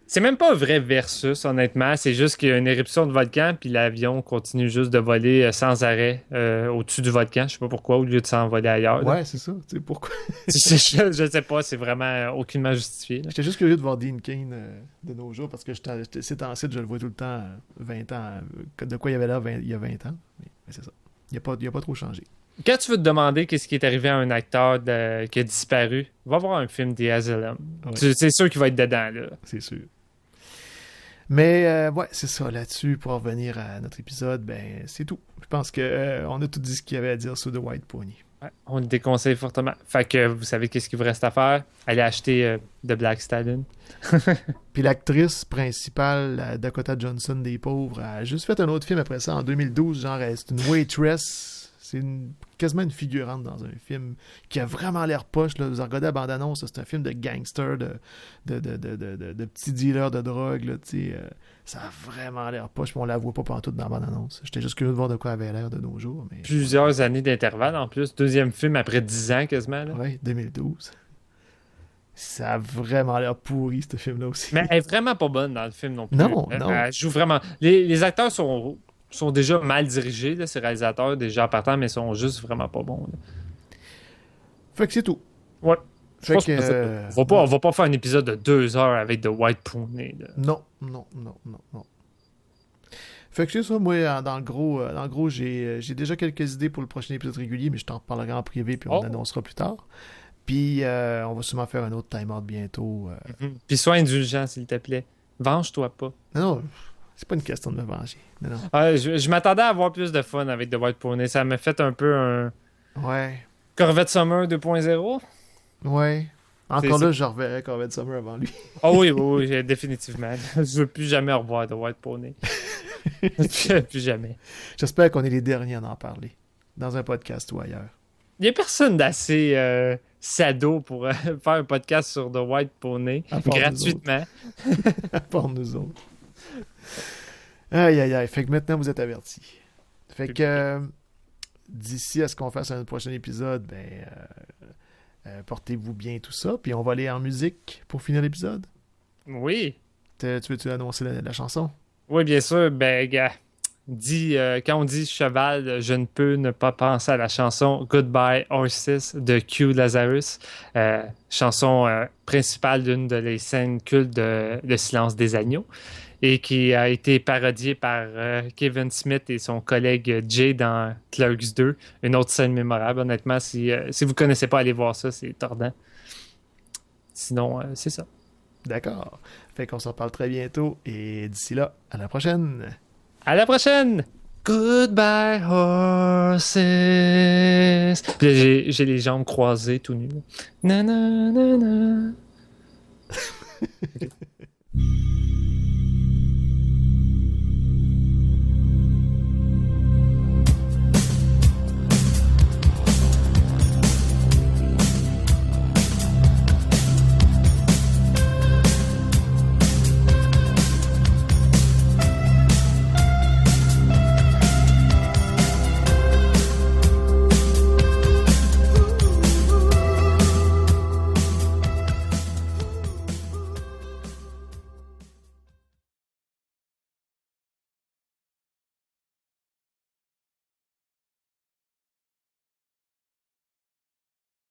C'est même pas un vrai versus, honnêtement. C'est juste qu'il y a une éruption de volcan, puis l'avion continue juste de voler sans arrêt au-dessus du volcan. Je sais pas pourquoi, au lieu de s'envoler ailleurs. Ouais, c'est ça. Tu sais pourquoi? je sais pas, c'est vraiment aucunement justifié. J'étais juste curieux de voir Dean Cain de nos jours, parce que c'est en site, je le vois tout le temps, 20 ans. De quoi il y avait là il y a 20 ans. Mais c'est ça. Il a pas trop changé. Quand tu veux te demander qu'est-ce qui est arrivé à un acteur qui a disparu, va voir un film des Asylum. Ouais. C'est sûr qu'il va être dedans, là. C'est sûr. Mais ouais, c'est ça. Là-dessus, pour revenir à notre épisode, ben c'est tout. Je pense qu'on a tout dit ce qu'il y avait à dire sur The White Pony. Ouais, on le déconseille fortement. Fait que vous savez qu'est-ce qu'il vous reste à faire? Allez acheter The Black Stallion. Puis l'actrice principale, Dakota Johnson des pauvres, a juste fait un autre film après ça en 2012, genre c'est une waitress. C'est quasiment une figurante dans un film qui a vraiment l'air poche. Là. Vous regardez la bande-annonce, c'est un film de gangster, de petits dealers de drogue. Là, ça a vraiment l'air poche, mais on la voit pas pantoute dans la bande-annonce. J'étais juste curieux de voir de quoi elle avait l'air de nos jours. Mais... Plusieurs années d'intervalle en plus. Deuxième film après 10 ans quasiment. Oui, 2012. Ça a vraiment l'air pourri, ce film-là aussi. Mais elle est vraiment pas bonne dans le film non plus. Non. Elle joue vraiment... Les acteurs sont déjà mal dirigés, là, ces réalisateurs, déjà partant, mais sont juste vraiment pas bons. Là. Fait que c'est tout. Ouais. Fait que, on va pas faire un épisode de 2 heures avec The White Pony. Là. Non. Fait que c'est ça, moi, dans le gros, j'ai déjà quelques idées pour le prochain épisode régulier, mais je t'en reparlerai en privé, puis on annoncera plus tard. Puis on va sûrement faire un autre time-out bientôt. Puis sois indulgent, s'il te plaît. Venge-toi pas. Non. C'est pas une question de me venger. Non. Je m'attendais à avoir plus de fun avec The White Pony. Ça m'a fait un peu un... Ouais. Corvette Summer 2.0. Ouais. Encore là, je reverrai Corvette Summer avant lui. Oui, définitivement. Je veux plus jamais revoir The White Pony. plus jamais. J'espère qu'on est les derniers à en parler. Dans un podcast ou ailleurs. Il n'y a personne d'assez sado pour faire un podcast sur The White Pony gratuitement. À part nous autres. Aïe. Fait que maintenant, vous êtes avertis. Fait que d'ici à ce qu'on fasse un prochain épisode, portez-vous bien tout ça. Puis on va aller en musique pour finir l'épisode. Oui. Tu veux-tu annoncer la chanson? Oui, bien sûr. Gars, quand on dit cheval, je ne peux ne pas penser à la chanson Goodbye Horses de Q Lazarus. Chanson principale d'une des scènes cultes de Le Silence des agneaux. Et qui a été parodié par Kevin Smith et son collègue Jay dans Clerks 2. Une autre scène mémorable, honnêtement. Si vous ne connaissez pas, allez voir ça, c'est tordant. Sinon, c'est ça. D'accord. Fait qu'on s'en parle très bientôt. Et d'ici là, à la prochaine. À la prochaine! Goodbye, horses! Puis j'ai les jambes croisées tout nu. Na na na na.